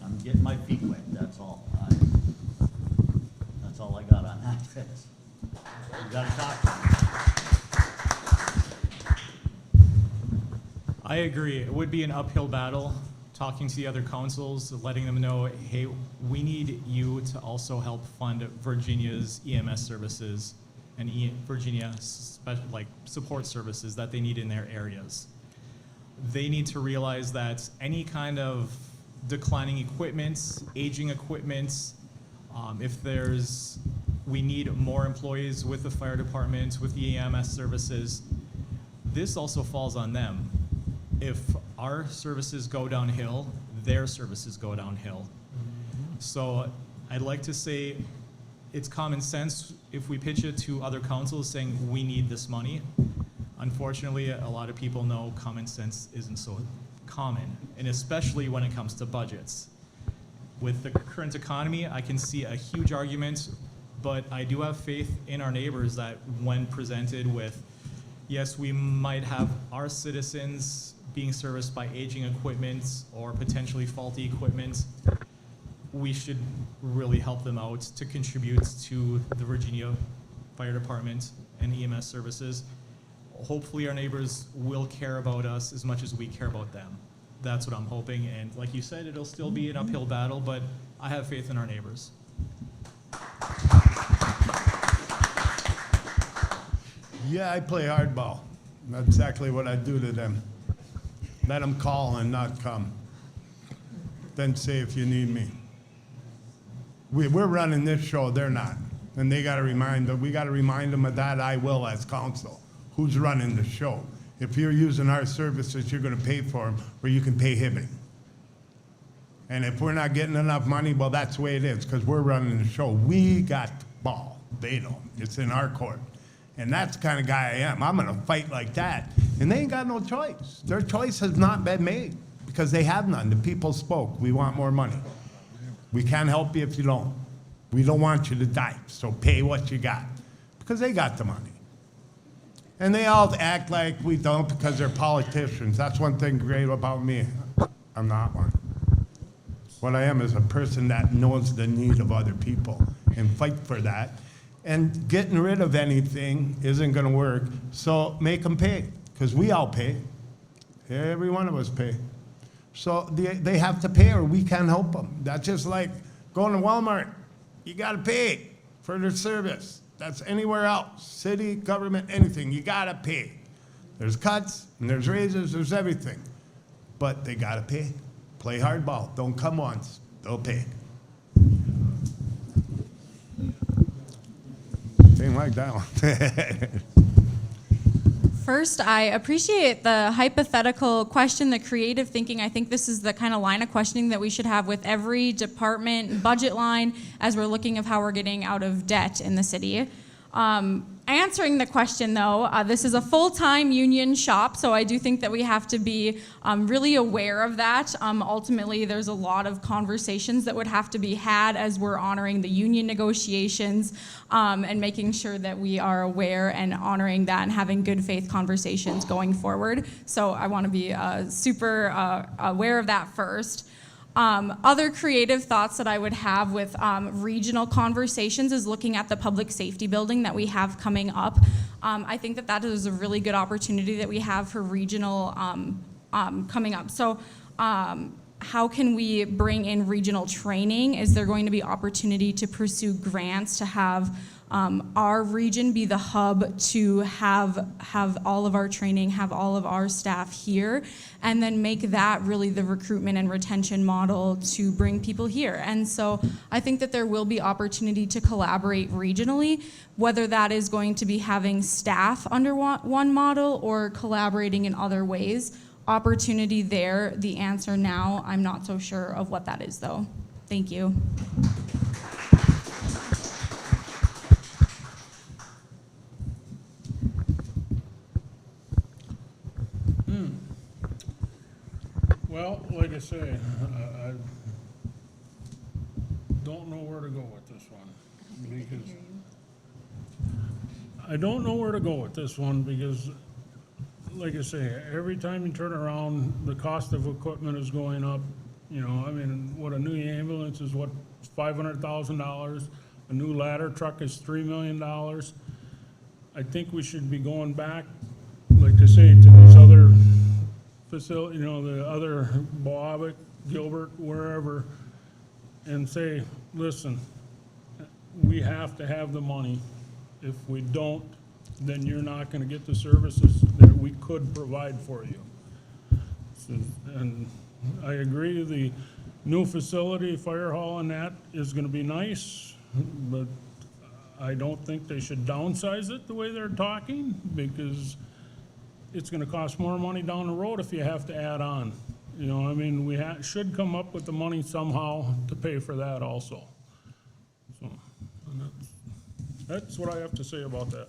S7: I'm getting my feet wet, that's all. That's all I got on that. You gotta talk to me.
S8: I agree. It would be an uphill battle, talking to the other councils, letting them know, hey, we need you to also help fund Virginia's EMS services and Virginia support services that they need in their areas. They need to realize that any kind of declining equipment, aging equipment, we need more employees with the fire department, with the EMS services, this also falls on them. If our services go downhill, their services go downhill. So I'd like to say it's common sense if we pitch it to other councils saying we need this money. Unfortunately, a lot of people know common sense isn't so common, and especially when it comes to budgets. With the current economy, I can see a huge argument, but I do have faith in our neighbors that when presented with, yes, we might have our citizens being serviced by aging equipment or potentially faulty equipment, we should really help them out to contribute to the Virginia Fire Department and EMS services. Hopefully our neighbors will care about us as much as we care about them. That's what I'm hoping, and like you said, it'll still be an uphill battle, but I have faith in our neighbors.
S3: Yeah, I play hardball. That's exactly what I do to them. Let them call and not come. Then say if you need me. We're running this show, they're not. And they gotta we gotta remind them of that, I will as council. Who's running the show? If you're using our services, you're gonna pay for them, or you can pay Hibbing. And if we're not getting enough money, well, that's the way it is, because we're running the show. We got the ball, they don't. It's in our court. And that's the kind of guy I am. I'm gonna fight like that. And they ain't got no choice. Their choice has not been made, because they have none. The people spoke, we want more money. We can't help you if you don't. We don't want you to die, so pay what you got, because they got the money. And they all act like we don't because they're politicians. That's one thing great about me. I'm not one. What I am is a person that knows the need of other people and fight for that. And getting rid of anything isn't gonna work, so make them pay, because we all pay. Every one of us pay. So they have to pay or we can't help them. That's just like going to Walmart. You gotta pay for their service. That's anywhere else, city, government, anything, you gotta pay. There's cuts, and there's raises, there's everything. But they gotta pay. Play hardball, don't come once, they'll pay. Ain't like that one.
S4: First, I appreciate the hypothetical question, the creative thinking. I think this is the kind of line of questioning that we should have with every department budget line as we're looking at how we're getting out of debt in the city. Answering the question, though, this is a full-time union shop, so I do think that we have to be really aware of that. Ultimately, there's a lot of conversations that would have to be had as we're honoring the union negotiations and making sure that we are aware and honoring that and having good faith conversations going forward. So I want to be super aware of that first. Other creative thoughts that I would have with regional conversations is looking at the public safety building that we have coming up. I think that that is a really good opportunity that we have for regional coming up. So how can we bring in regional training? Is there going to be opportunity to pursue grants to have our region be the hub to have all of our training, have all of our staff here, and then make that really the recruitment and retention model to bring people here. And so I think that there will be opportunity to collaborate regionally, whether that is going to be having staff under one model or collaborating in other ways. opportunity there. The answer now, I'm not so sure of what that is, though. Thank you.
S5: Well, like I say, I don't know where to go with this one. Because I don't know where to go with this one because, like I say, every time you turn around, the cost of equipment is going up. You know, I mean, what a new ambulance is, what, $500,000? A new ladder truck is $3 million. I think we should be going back, like I say, to these other facility, you know, the other Boabic, Gilbert, wherever, and say, listen, we have to have the money. If we don't, then you're not going to get the services that we could provide for you. So, and I agree, the new facility, fire hall and that is going to be nice, but I don't think they should downsize it the way they're talking, because it's going to cost more money down the road if you have to add on. You know, I mean, we should come up with the money somehow to pay for that also. So, and that's what I have to say about that.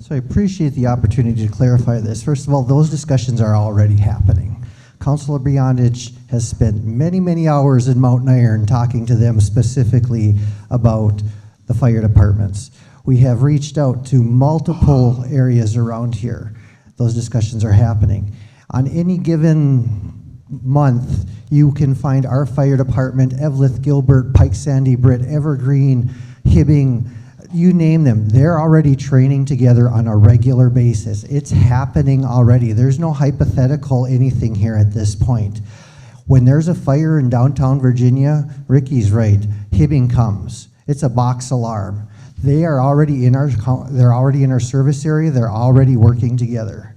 S6: So I appreciate the opportunity to clarify this. First of all, those discussions are already happening. Councilor Beyondich has spent many, many hours in Mountain Iron talking to them specifically about the fire departments. We have reached out to multiple areas around here. Those discussions are happening. On any given month, you can find our fire department, Eveleth, Gilbert, Pike, Sandy, Britt, Evergreen, Hibbing, you name them. They're already training together on a regular basis. It's happening already. There's no hypothetical anything here at this point. When there's a fire in downtown Virginia, Ricky's right, Hibbing comes. It's a box alarm. They are already in our service area. They're already working together.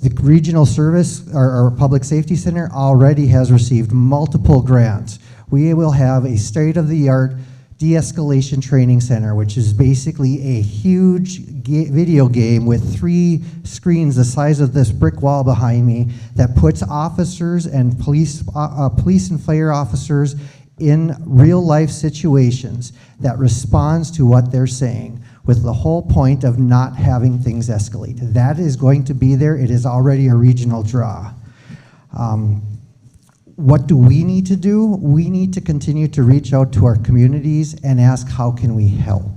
S6: The regional service, our public safety center, already has received multiple grants. We will have a state-of-the-art de-escalation training center, which is basically a huge video game with 3 screens the size of this brick wall behind me that puts officers and police and fire officers in real-life situations that responds to what they're saying, with the whole point of not having things escalate. That is going to be there. It is already a regional draw. What do we need to do? We need to continue to reach out to our communities and ask, how can we help?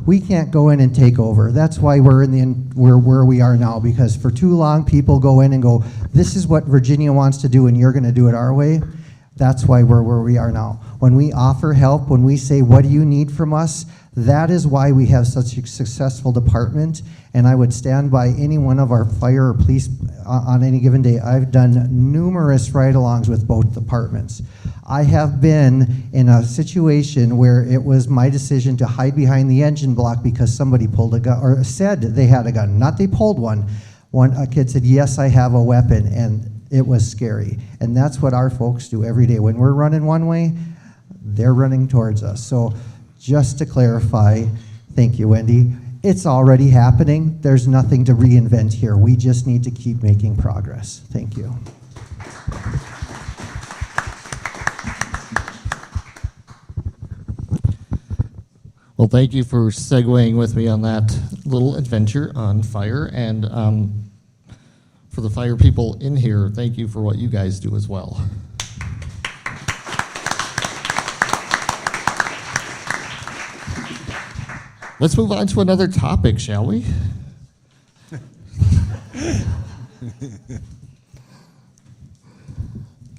S6: We can't go in and take over. That's why we're where we are now, because for too long people go in and go, this is what Virginia wants to do and you're going to do it our way. That's why we're where we are now. When we offer help, when we say, what do you need from us? That is why we have such a successful department, and I would stand by any one of our fire or police on any given day. I've done numerous ride-alongs with both departments. I have been in a situation where it was my decision to hide behind the engine block because somebody pulled a gun, or said they had a gun, not they pulled one. A kid said, yes, I have a weapon, and it was scary. And that's what our folks do every day. When we're running one way, they're running towards us. So just to clarify, thank you, Wendy, it's already happening. There's nothing to reinvent here. We just need to keep making progress. Thank you.
S2: Well, thank you for segueing with me on that little adventure on fire. And for the fire people in here, thank you for what you guys do as well. Let's move on to another topic, shall we?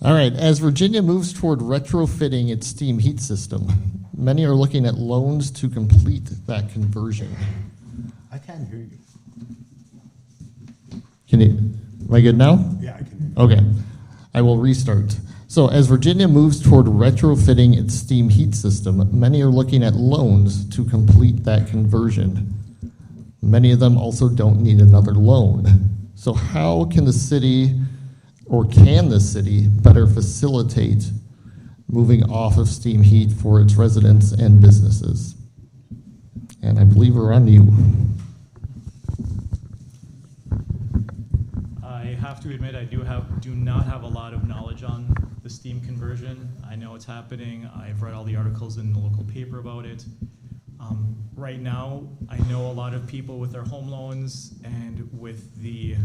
S2: All right, as Virginia moves toward retrofitting its steam heat system, many are looking at loans to complete that conversion.
S7: I can't hear you.
S2: Am I good now?
S3: Yeah, I can.
S2: Okay, I will restart. So as Virginia moves toward retrofitting its steam heat system, many are looking at loans to complete that conversion. Many of them also don't need another loan. So how can the city, or can the city, better facilitate moving off of steam heat for its residents and businesses? And I believe we're on to you.
S8: I have to admit, I do not have a lot of knowledge on the steam conversion. I know it's happening. I've read all the articles in the local paper about it. Right now, I know a lot of people with their home loans and with the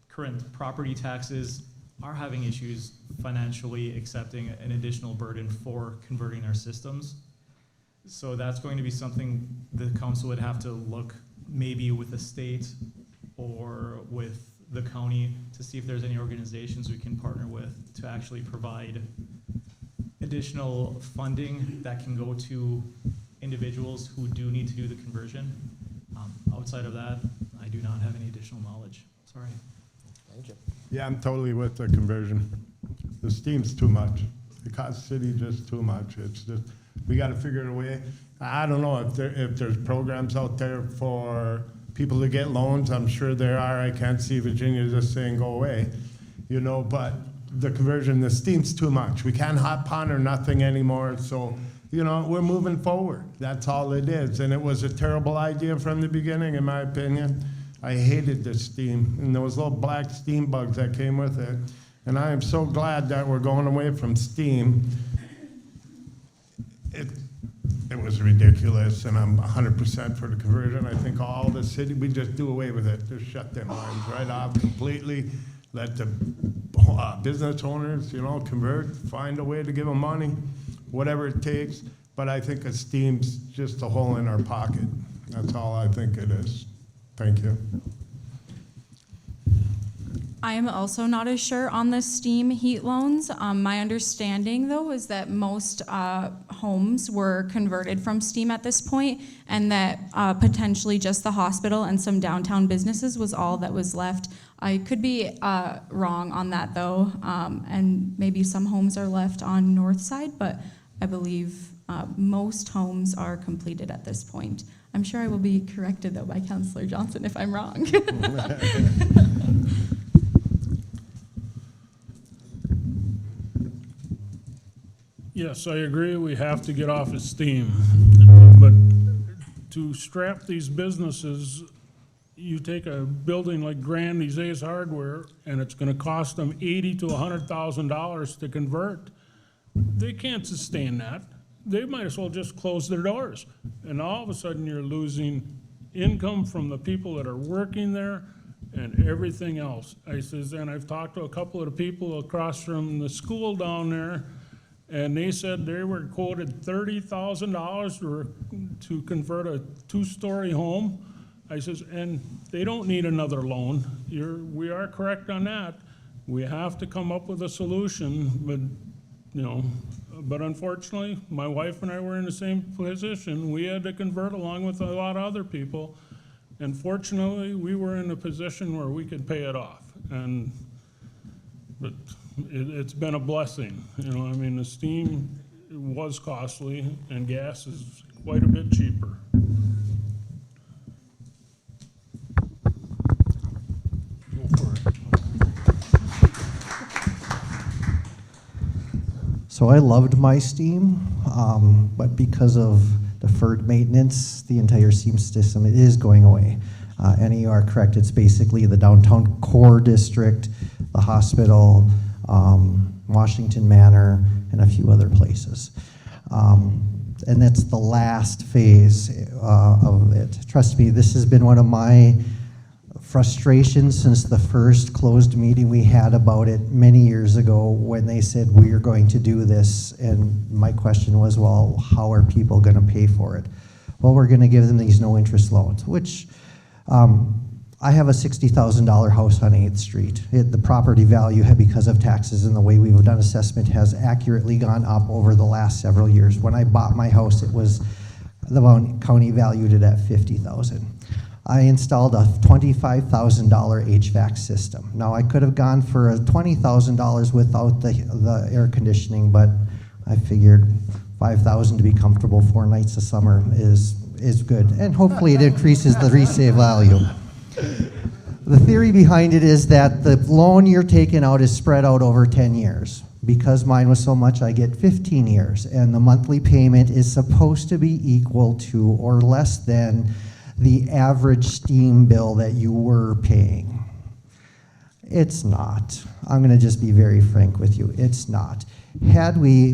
S8: current property taxes are having issues financially accepting an additional burden for converting their systems. So that's going to be something the council would have to look maybe with the state or with the county to see if there's any organizations we can partner with to actually provide additional funding that can go to individuals who do need to do the conversion. Outside of that, I do not have any additional knowledge. Sorry.
S2: Thank you.
S3: Yeah, I'm totally with the conversion. The steam's too much. It costs the city just too much. It's just, we gotta figure a way. I don't know if there's programs out there for people to get loans. I'm sure there are. I can't see Virginia just saying go away, you know, but the conversion, the steam's too much. We can't hot pot or nothing anymore, so, you know, we're moving forward. That's all it is. And it was a terrible idea from the beginning, in my opinion. I hated the steam and those little black steam bugs that came with it. And I am so glad that we're going away from steam. It was ridiculous, and I'm 100% for the conversion. I think all the city, we just do away with it. Just shut them lines right off completely. Let the business owners, you know, convert, find a way to give them money, whatever it takes. But I think a steam's just a hole in our pocket. That's all I think it is. Thank you.
S4: I am also not as sure on the steam heat loans. My understanding, though, is that most homes were converted from steam at this point, and that potentially just the hospital and some downtown businesses was all that was left. I could be wrong on that, though, and maybe some homes are left on north side, but I believe most homes are completed at this point. I'm sure I will be corrected, though, by Councillor Johnson if I'm wrong.
S5: Yes, I agree, we have to get off of steam. But to strap these businesses, you take a building like Grandy's Ace Hardware, and it's gonna cost them $80,000 to $100,000 to convert. They can't sustain that. They might as well just close their doors. And all of a sudden, you're losing income from the people that are working there and everything else. I says, and I've talked to a couple of the people across from the school down there, and they said they were quoted $30,000 to convert a two-story home. I says, and they don't need another loan. We are correct on that. We have to come up with a solution, but, you know, but unfortunately, my wife and I were in the same position. We had to convert along with a lot of other people. And fortunately, we were in a position where we could pay it off. But it's been a blessing. You know, I mean, the steam was costly and gas is quite a bit cheaper. Go for it.
S6: So I loved my steam, but because of deferred maintenance, the entire steam system is going away. And you are correct, it's basically the downtown core district, the hospital, Washington Manor, and a few other places. And that's the last phase of it. Trust me, this has been one of my frustrations since the first closed meeting we had about it many years ago when they said we are going to do this. And my question was, well, how are people going to pay for it? Well, we're going to give them these no interest loans, which I have a $60,000 house on 8th Street. The property value, because of taxes and the way we've done assessment, has accurately gone up over the last several years. When I bought my house, it was, the county valued it at $50,000. I installed a $25,000 HVAC system. Now, I could have gone for a $20,000 without the air conditioning, but I figured $5,000 to be comfortable 4 nights a summer is good. And hopefully it increases the resale value. The theory behind it is that the loan you're taking out is spread out over 10 years. Because mine was so much, I get 15 years, and the monthly payment is supposed to be equal to or less than the average steam bill that you were paying. It's not. I'm going to just be very frank with you. It's not. Had we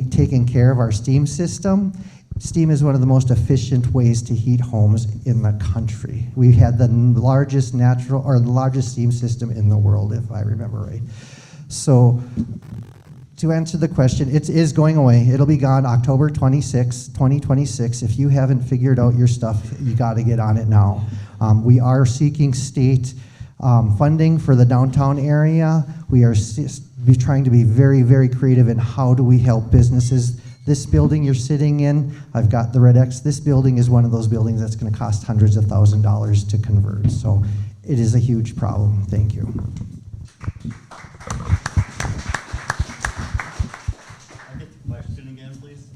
S6: taken care of our steam system, steam is one of the most efficient ways to heat homes in the country. We had the largest steam system in the world, if I remember right. So, to answer the question, it is going away. It'll be gone October 26, 2026. If you haven't figured out your stuff, you got to get on it now. We are seeking state funding for the downtown area. We are trying to be very, very creative in how do we help businesses. This building you're sitting in, I've got the red X. This building is one of those buildings that's going to cost hundreds of thousands of dollars to convert. So it is a huge problem. Thank you.
S7: I get the question again, please.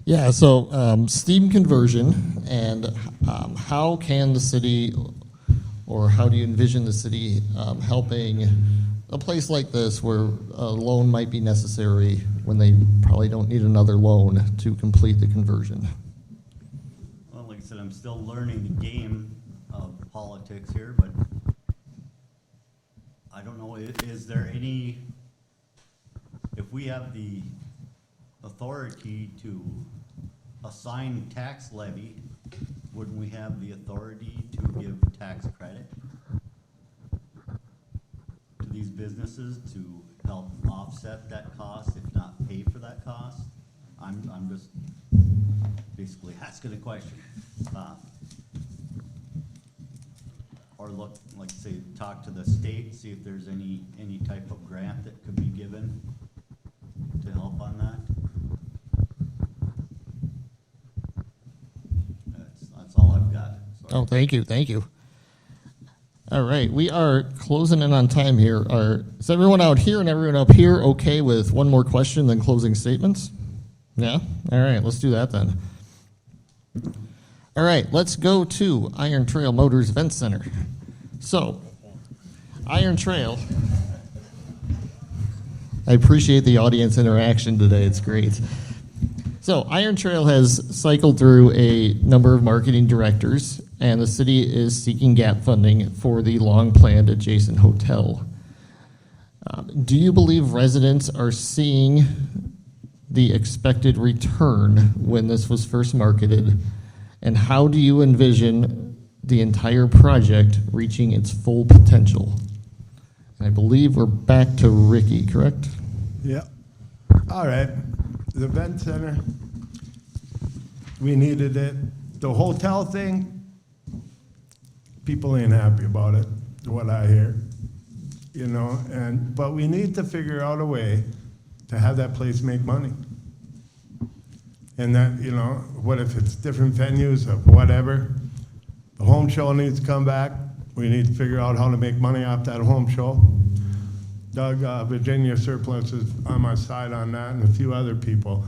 S2: Yeah, so steam conversion, and how can the city, or how do you envision the city helping a place like this where a loan might be necessary when they probably don't need another loan to complete the conversion?
S7: Well, like I said, I'm still learning the game of politics here, but I don't know, is there any, if we have the authority to assign tax levy, wouldn't we have the authority to give tax credit to these businesses to help offset that cost, if not pay for that cost? I'm just basically asking a question. Or look, like say, talk to the state, see if there's any type of grant that could be given to help on that. That's all I've got. Sorry.
S2: Oh, thank you. All right, we are closing in on time here. Is everyone out here and everyone up here okay with one more question, then closing statements? Yeah? All right, let's do that then. All right, let's go to Iron Trail Motors Event Center. So, Iron Trail. I appreciate the audience interaction today. It's great. So, Iron Trail has cycled through a number of marketing directors, and the city is seeking gap funding for the long-planned adjacent hotel. Do you believe residents are seeing the expected return when this was first marketed? And how do you envision the entire project reaching its full potential? And I believe we're back to Ricky, correct?
S3: Yeah. All right. The event center, we needed it. The hotel thing, people ain't happy about it, what I hear. You know, but we need to figure out a way to have that place make money. And that, you know, what if it's different venues of whatever? The home show needs to come back. We need to figure out how to make money off that home show. Doug, Virginia Surplus is on my side on that, and a few other people.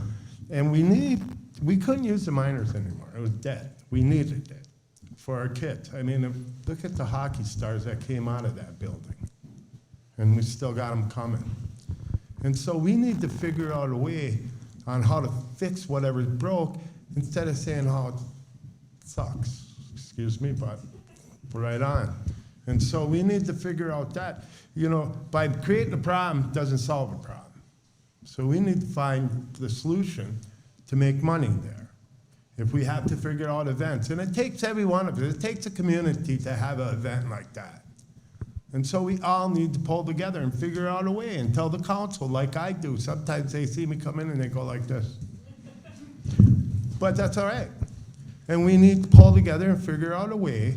S3: And we couldn't use the minors anymore. It was dead. We needed it for our kids. I mean, look at the hockey stars that came out of that building. And we still got them coming. And so we need to figure out a way on how to fix whatever's broke instead of saying how it sucks. Excuse me, but right on. And so we need to figure out that, you know, by creating a problem doesn't solve a problem. So we need to find the solution to make money there. If we have to figure out events, and it takes every one of us, it takes a community to have an event like that. And so we all need to pull together and figure out a way and tell the council like I do. Sometimes they see me come in and they go like this. But that's all right. And we need to pull together and figure out a way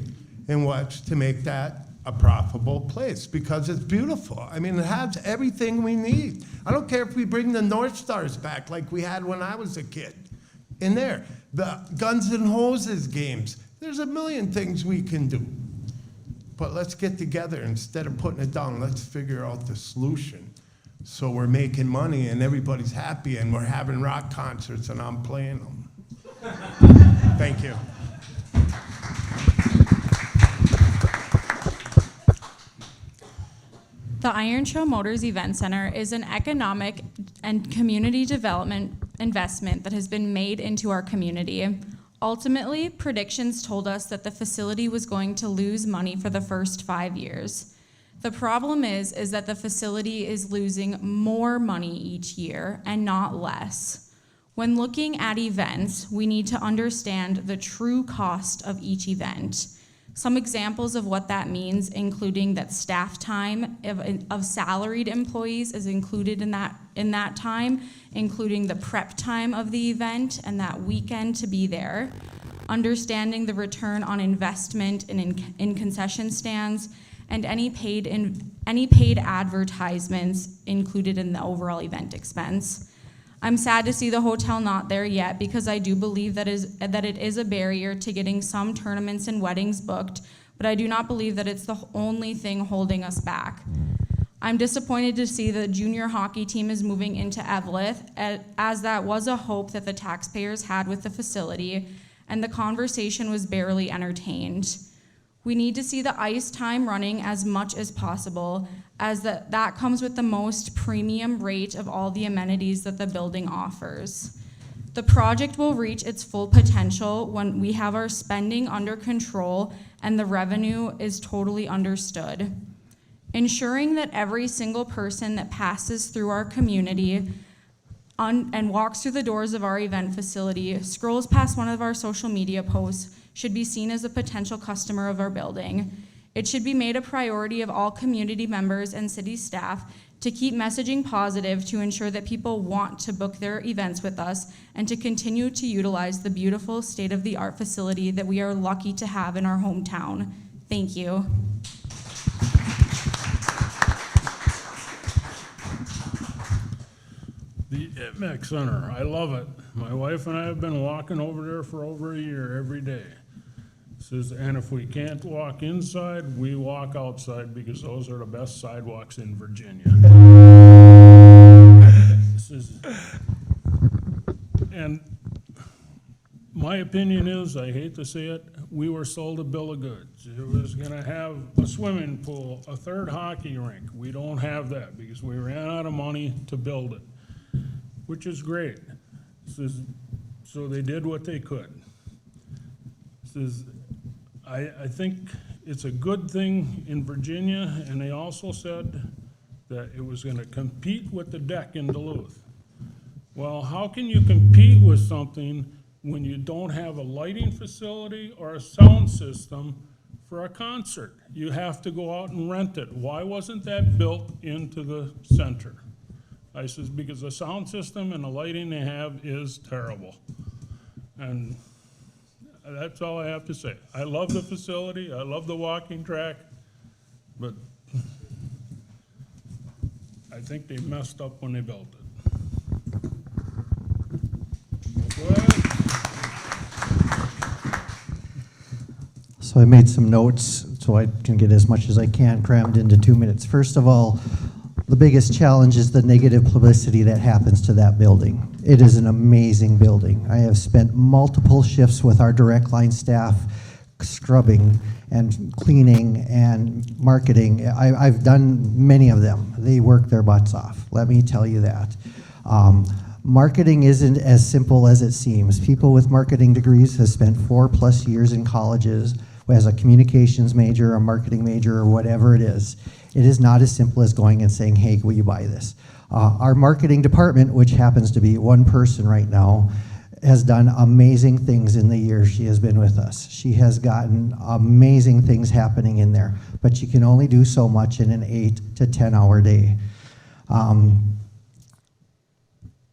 S3: in which to make that a profitable place because it's beautiful. I mean, it has everything we need. I don't care if we bring the North Stars back like we had when I was a kid. In there, the Guns N' Hoses games. There's a million things we can do. But let's get together instead of putting it down. Let's figure out the solution. So we're making money and everybody's happy and we're having rock concerts and I'm playing them. Thank you.
S4: The Iron Show Motors Event Center is an economic and community development investment that has been made into our community. Ultimately, predictions told us that the facility was going to lose money for the first 5 years. The problem is that the facility is losing more money each year and not less. When looking at events, we need to understand the true cost of each event. Some examples of what that means, including that staff time of salaried employees is included in that time, including the prep time of the event and that weekend to be there. Understanding the return on investment in concession stands, and any paid advertisements included in the overall event expense. I'm sad to see the hotel not there yet, because I do believe that it is a barrier to getting some tournaments and weddings booked, but I do not believe that it's the only thing holding us back. I'm disappointed to see the junior hockey team is moving into Eveleth, as that was a hope that the taxpayers had with the facility, and the conversation was barely entertained. We need to see the ice time running as much as possible, as that comes with the most premium rate of all the amenities that the building offers. The project will reach its full potential when we have our spending under control and the revenue is totally understood. Ensuring that every single person that passes through our community and walks through the doors of our event facility, scrolls past one of our social media posts, should be seen as a potential customer of our building. It should be made a priority of all community members and city staff to keep messaging positive to ensure that people want to book their events with us and to continue to utilize the beautiful state-of-the-art facility that we are lucky to have in our hometown. Thank you.
S5: The ITMEC Center, I love it. My wife and I have been walking over there for over a year every day. Says, and if we can't walk inside, we walk outside, because those are the best sidewalks in Virginia. And my opinion is, I hate to say it, we were sold a bill of goods. It was gonna have a swimming pool, a third hockey rink. We don't have that because we ran out of money to build it, which is great. So they did what they could. I think it's a good thing in Virginia, and they also said that it was gonna compete with the deck in Duluth. Well, how can you compete with something when you don't have a lighting facility or a sound system for a concert? You have to go out and rent it. Why wasn't that built into the center? I says, because the sound system and the lighting they have is terrible. And that's all I have to say. I love the facility, I love the walking track, but I think they messed up when they built it. Go ahead.
S6: So I made some notes so I can get as much as I can crammed into 2 minutes. First of all, the biggest challenge is the negative publicity that happens to that building. It is an amazing building. I have spent multiple shifts with our direct line staff scrubbing and cleaning and marketing. I've done many of them. They work their butts off, let me tell you that. Marketing isn't as simple as it seems. People with marketing degrees have spent 4+ years in colleges as a communications major, a marketing major, or whatever it is. It is not as simple as going and saying, hey, will you buy this? Our marketing department, which happens to be one person right now, has done amazing things in the years she has been with us. She has gotten amazing things happening in there, but she can only do so much in an 8 to 10 hour day.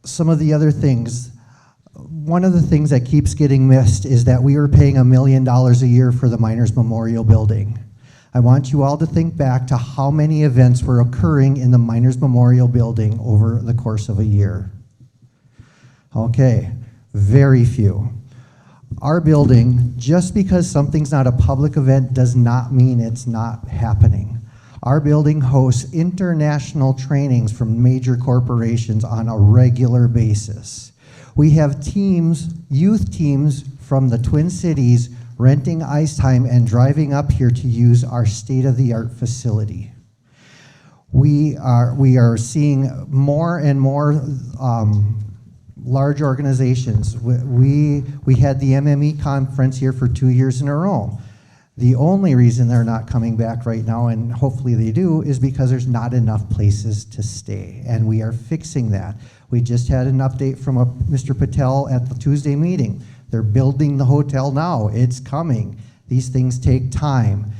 S6: Some of the other things, one of the things that keeps getting missed is that we were paying $1 million a year for the Miners Memorial Building. I want you all to think back to how many events were occurring in the Miners Memorial Building over the course of a year. Okay, very few. Our building, just because something's not a public event does not mean it's not happening. Our building hosts international trainings from major corporations on a regular basis. We have teams, youth teams from the Twin Cities renting ice time and driving up here to use our state-of-the-art facility. We are seeing more and more large organizations. We had the MME conference here for 2 years in a row. The only reason they're not coming back right now, and hopefully they do, is because there's not enough places to stay, and we are fixing that. We just had an update from Mr. Patel at the Tuesday meeting. They're building the hotel now. It's coming. These things take time.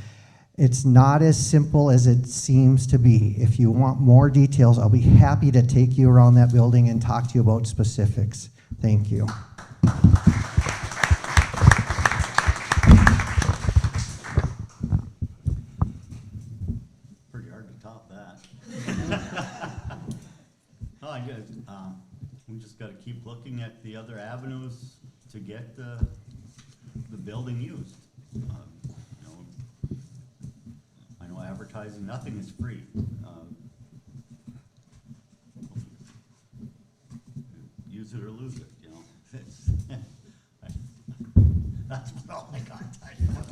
S6: It's not as simple as it seems to be. If you want more details, I'll be happy to take you around that building and talk to you about specifics. Thank you.
S7: Pretty hard to top that. No, I guess, we just gotta keep looking at the other avenues to get the building used. I know advertising, nothing is free. Use it or lose it, you know. That's all I got. On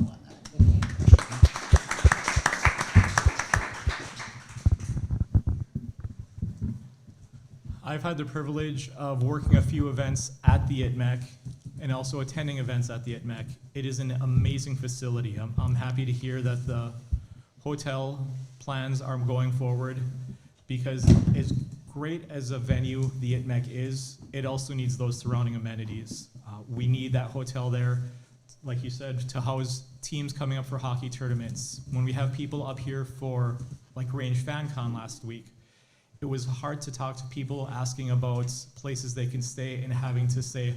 S7: that.
S8: I've had the privilege of working a few events at the ITMEC and also attending events at the ITMEC. It is an amazing facility. I'm happy to hear that the hotel plans are going forward, because as great as a venue the ITMEC is, it also needs those surrounding amenities. We need that hotel there, like you said, to house teams coming up for hockey tournaments. When we have people up here for like Range FanCon last week, it was hard to talk to people asking about places they can stay and having to say,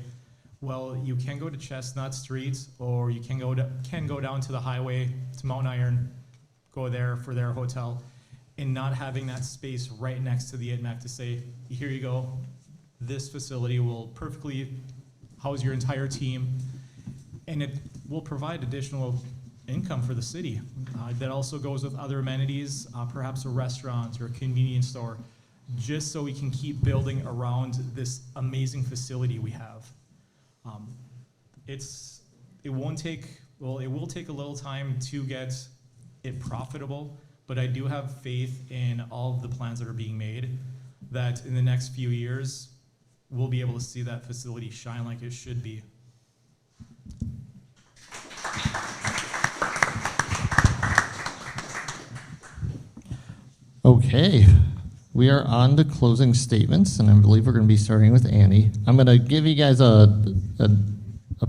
S8: well, you can go to Chestnut Street, or you can go down to the highway to Mount Iron, go there for their hotel, and not having that space right next to the ITMEC to say, here you go, this facility will perfectly house your entire team, and it will provide additional income for the city. That also goes with other amenities, perhaps a restaurant or a convenience store, just so we can keep building around this amazing facility we have. It will take a little time to get it profitable, but I do have faith in all of the plans that are being made, that in the next few years, we'll be able to see that facility shine like it should be.
S2: Okay, we are on to closing statements, and I believe we're going to be starting with Annie. I'm going to give you guys a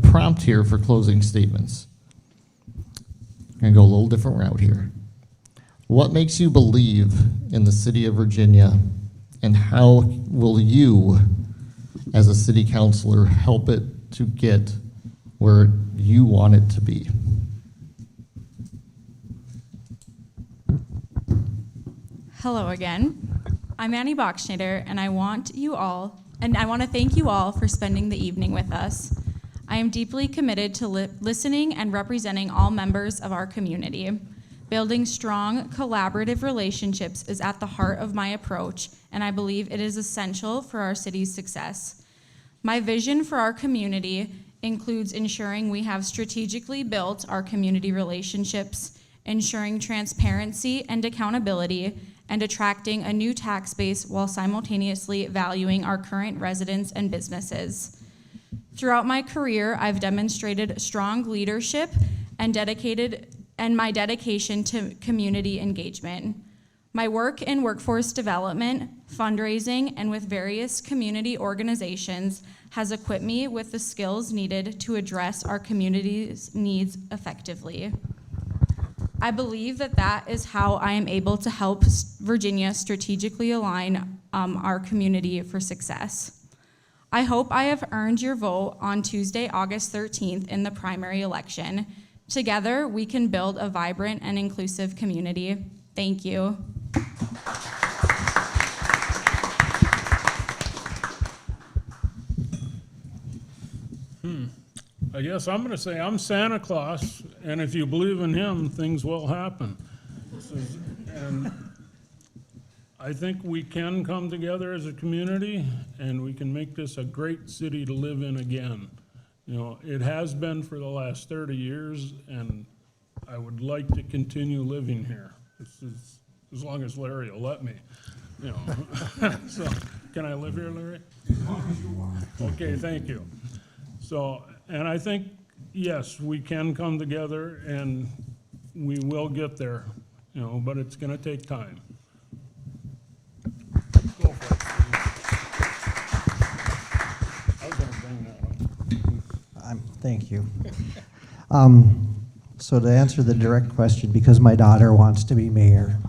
S2: prompt here for closing statements. I'm going to go a little different route here. What makes you believe in the city of Virginia, and how will you, as a city councilor, help it to get where you want it to be?
S4: Hello again. I'm Annie Bachschneider, and I want to thank you all for spending the evening with us. I am deeply committed to listening and representing all members of our community. Building strong, collaborative relationships is at the heart of my approach, and I believe it is essential for our city's success. My vision for our community includes ensuring we have strategically built our community relationships, ensuring transparency and accountability, and attracting a new tax base while simultaneously valuing our current residents and businesses. Throughout my career, I've demonstrated strong leadership and my dedication to community engagement. My work in workforce development, fundraising, and with various community organizations has equipped me with the skills needed to address our community's needs effectively. I believe that is how I am able to help Virginia strategically align our community for success. I hope I have earned your vote on Tuesday, August 13th in the primary election. Together, we can build a vibrant and inclusive community. Thank you.
S5: I guess I'm going to say I'm Santa Claus, and if you believe in him, things will happen. And I think we can come together as a community, and we can make this a great city to live in again. You know, it has been for the last 30 years, and I would like to continue living here. as long as Larry will let me, you know. So, can I live here, Larry?
S9: As long as you want.
S5: Okay, thank you. So, and I think, yes, we can come together and we will get there, you know, but it's gonna take time. Go for it, Steve. I was gonna bring that up.
S6: Thank you. So to answer the direct question, because my daughter wants to be mayor,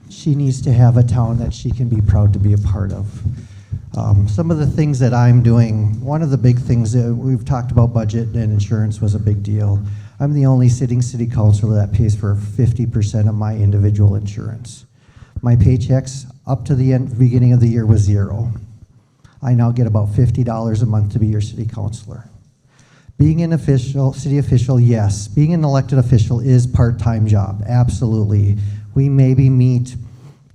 S6: she needs to have a town that she can be proud to be a part of. Some of the things that I'm doing, one of the big things that we've talked about, budget and insurance was a big deal. I'm the only sitting city councilor that pays for 50% of my individual insurance. My paychecks up to the beginning of the year was $0. I now get about $50 a month to be your city councilor. Being an official, city official, yes. Being an elected official is part-time job, absolutely. We maybe meet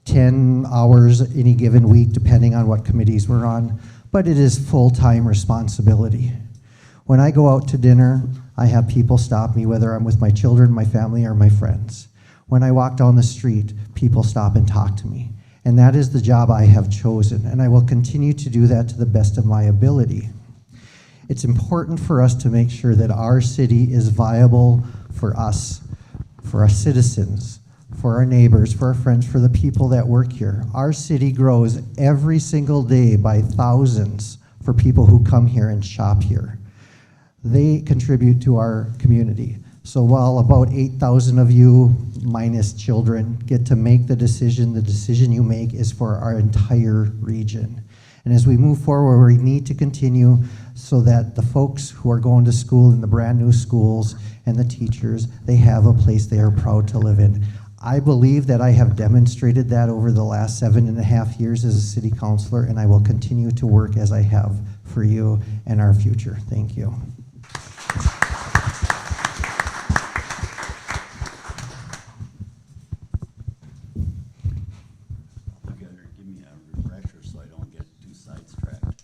S6: 10 hours any given week, depending on what committees we're on, but it is full-time responsibility. When I go out to dinner, I have people stop me, whether I'm with my children, my family, or my friends. When I walk down the street, people stop and talk to me. And that is the job I have chosen, and I will continue to do that to the best of my ability. It's important for us to make sure that our city is viable for us, for our citizens, for our neighbors, for our friends, for the people that work here. Our city grows every single day by thousands for people who come here and shop here. They contribute to our community. So while about 8,000 of you, minus children, get to make the decision you make is for our entire region. And as we move forward, we need to continue so that the folks who are going to school in the brand new schools and the teachers, they have a place they are proud to live in. I believe that I have demonstrated that over the last 7.5 years as a city councilor, and I will continue to work as I have for you and our future. Thank you.
S7: Give me a refresher so I don't get too sidetracked.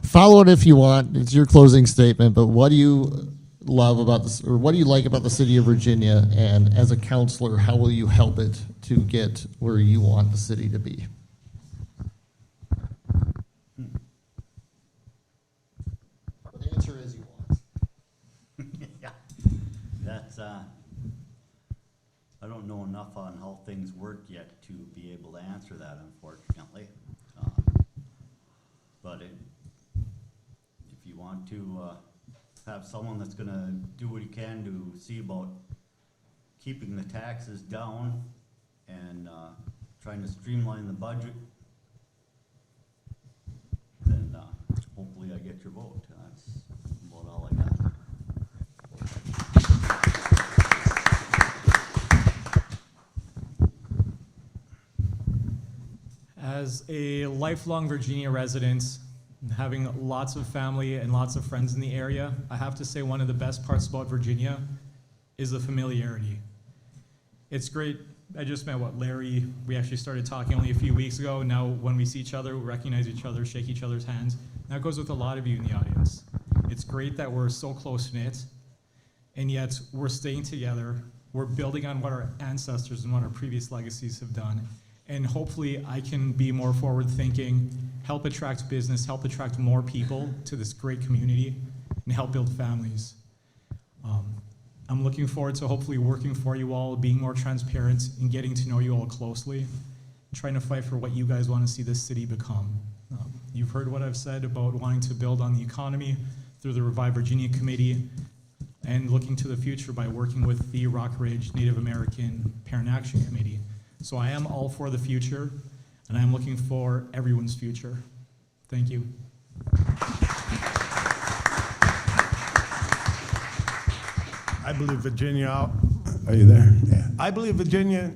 S2: Follow it if you want. It's your closing statement, but what do you love about this, or what do you like about the city of Virginia? And as a counselor, how will you help it to get where you want the city to be? The answer is you want.
S7: Yeah, that's, I don't know enough on how things work yet to be able to answer that, unfortunately. But if you want to have someone that's gonna do what he can to see about keeping the taxes down and trying to streamline the budget, then hopefully I get your vote. That's about all I got.
S8: As a lifelong Virginia resident, having lots of family and lots of friends in the area, I have to say one of the best parts about Virginia is the familiarity. It's great. I just met, Larry, we actually started talking only a few weeks ago. Now when we see each other, we recognize each other, shake each other's hands. That goes with a lot of you in the audience. It's great that we're so close-knit, and yet we're staying together. We're building on what our ancestors and what our previous legacies have done. And hopefully I can be more forward-thinking, help attract business, help attract more people to this great community, and help build families. I'm looking forward to hopefully working for you all, being more transparent, and getting to know you all closely, and trying to fight for what you guys want to see this city become. You've heard what I've said about wanting to build on the economy through the Revive Virginia Committee, and looking to the future by working with the Rock Ridge Native American Parent Action Committee. So I am all for the future, and I am looking for everyone's future. Thank you.
S3: I believe Virginia, are you there? Yeah. I believe Virginia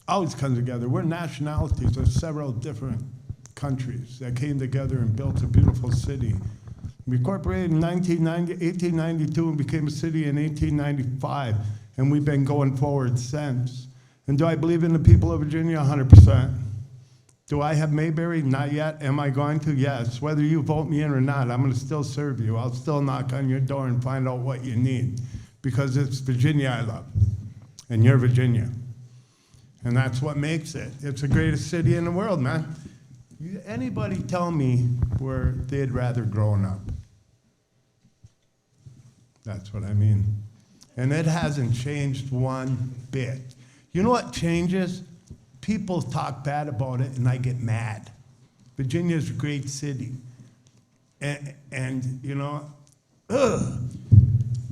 S3: always comes together. We're nationalities of several different countries that came together and built a beautiful city. We incorporated in 1892 and became a city in 1895, and we've been going forward since. And do I believe in the people of Virginia? 100%. Do I have Mayberry? Not yet. Am I going to? Yes. Whether you vote me in or not, I'm going to still serve you. I'll still knock on your door and find out what you need, because it's Virginia I love, and you're Virginia. And that's what makes it. It's the greatest city in the world, man. Anybody tell me where they'd rather grown up? That's what I mean. And it hasn't changed one bit. You know what changes? People talk bad about it, and I get mad. Virginia's a great city. And you know,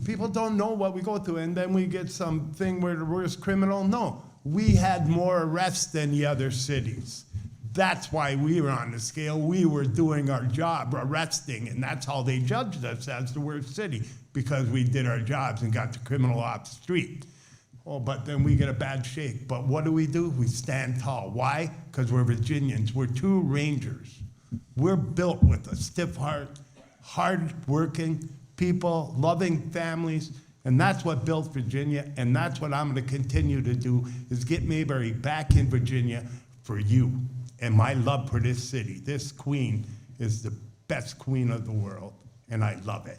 S3: people don't know what we go through, and then we get something where the worst criminal. No, we had more arrests than the other cities. That's why we were on the scale. We were doing our job, arresting, and that's how they judged us as the worst city, because we did our jobs and got the criminal off the street. Oh, but then we get a bad shake. But what do? We stand tall. Why? Because we're Virginians. We're two Rangers. We're built with a stiff heart, hard-working people, loving families, and that's what built Virginia, and that's what I'm going to continue to do, is get Mayberry back in Virginia for you and my love for this city. This queen is the best queen of the world, and I love it.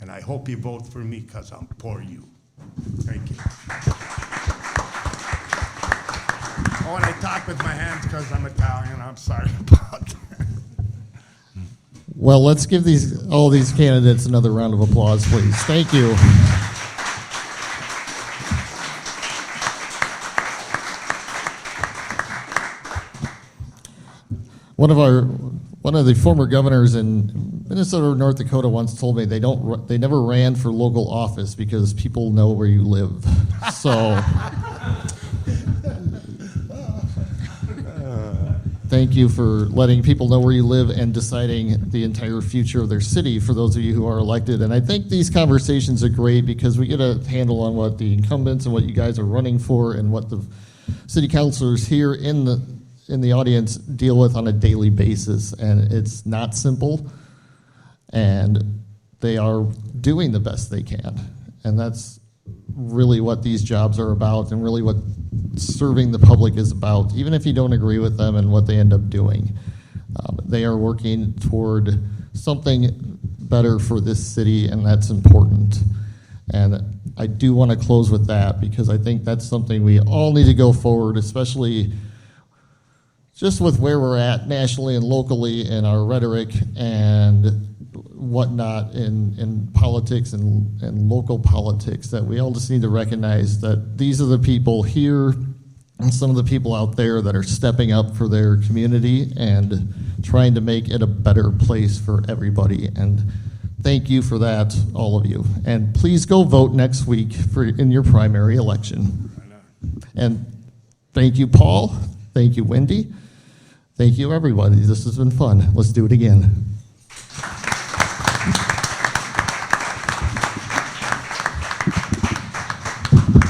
S3: And I hope you vote for me because I'm for you. Thank you. Oh, and I talk with my hands because I'm Italian. I'm sorry about that.
S2: Well, let's give all these candidates another round of applause, please. Thank you. One of the former governors in Minnesota or North Dakota once told me they never ran for local office because people know where you live. So thank you for letting people know where you live and deciding the entire future of their city for those of you who are elected. And I think these conversations are great because we get a handle on what the incumbents and what you guys are running for and what the city councilors here in the audience deal with on a daily basis. And it's not simple, and they are doing the best they can. And that's really what these jobs are about, and really what serving the public is about, even if you don't agree with them and what they end up doing. They are working toward something better for this city, and that's important. And I do want to close with that because I think that's something we all need to go forward, especially just with where we're at nationally and locally in our rhetoric and whatnot in politics and local politics, that we all just need to recognize that these are the people here and some of the people out there that are stepping up for their community and trying to make it a better place for everybody. And thank you for that, all of you. And please go vote next week in your primary election. And thank you, Paul. Thank you, Wendy. Thank you, everybody. This has been fun. Let's do it again.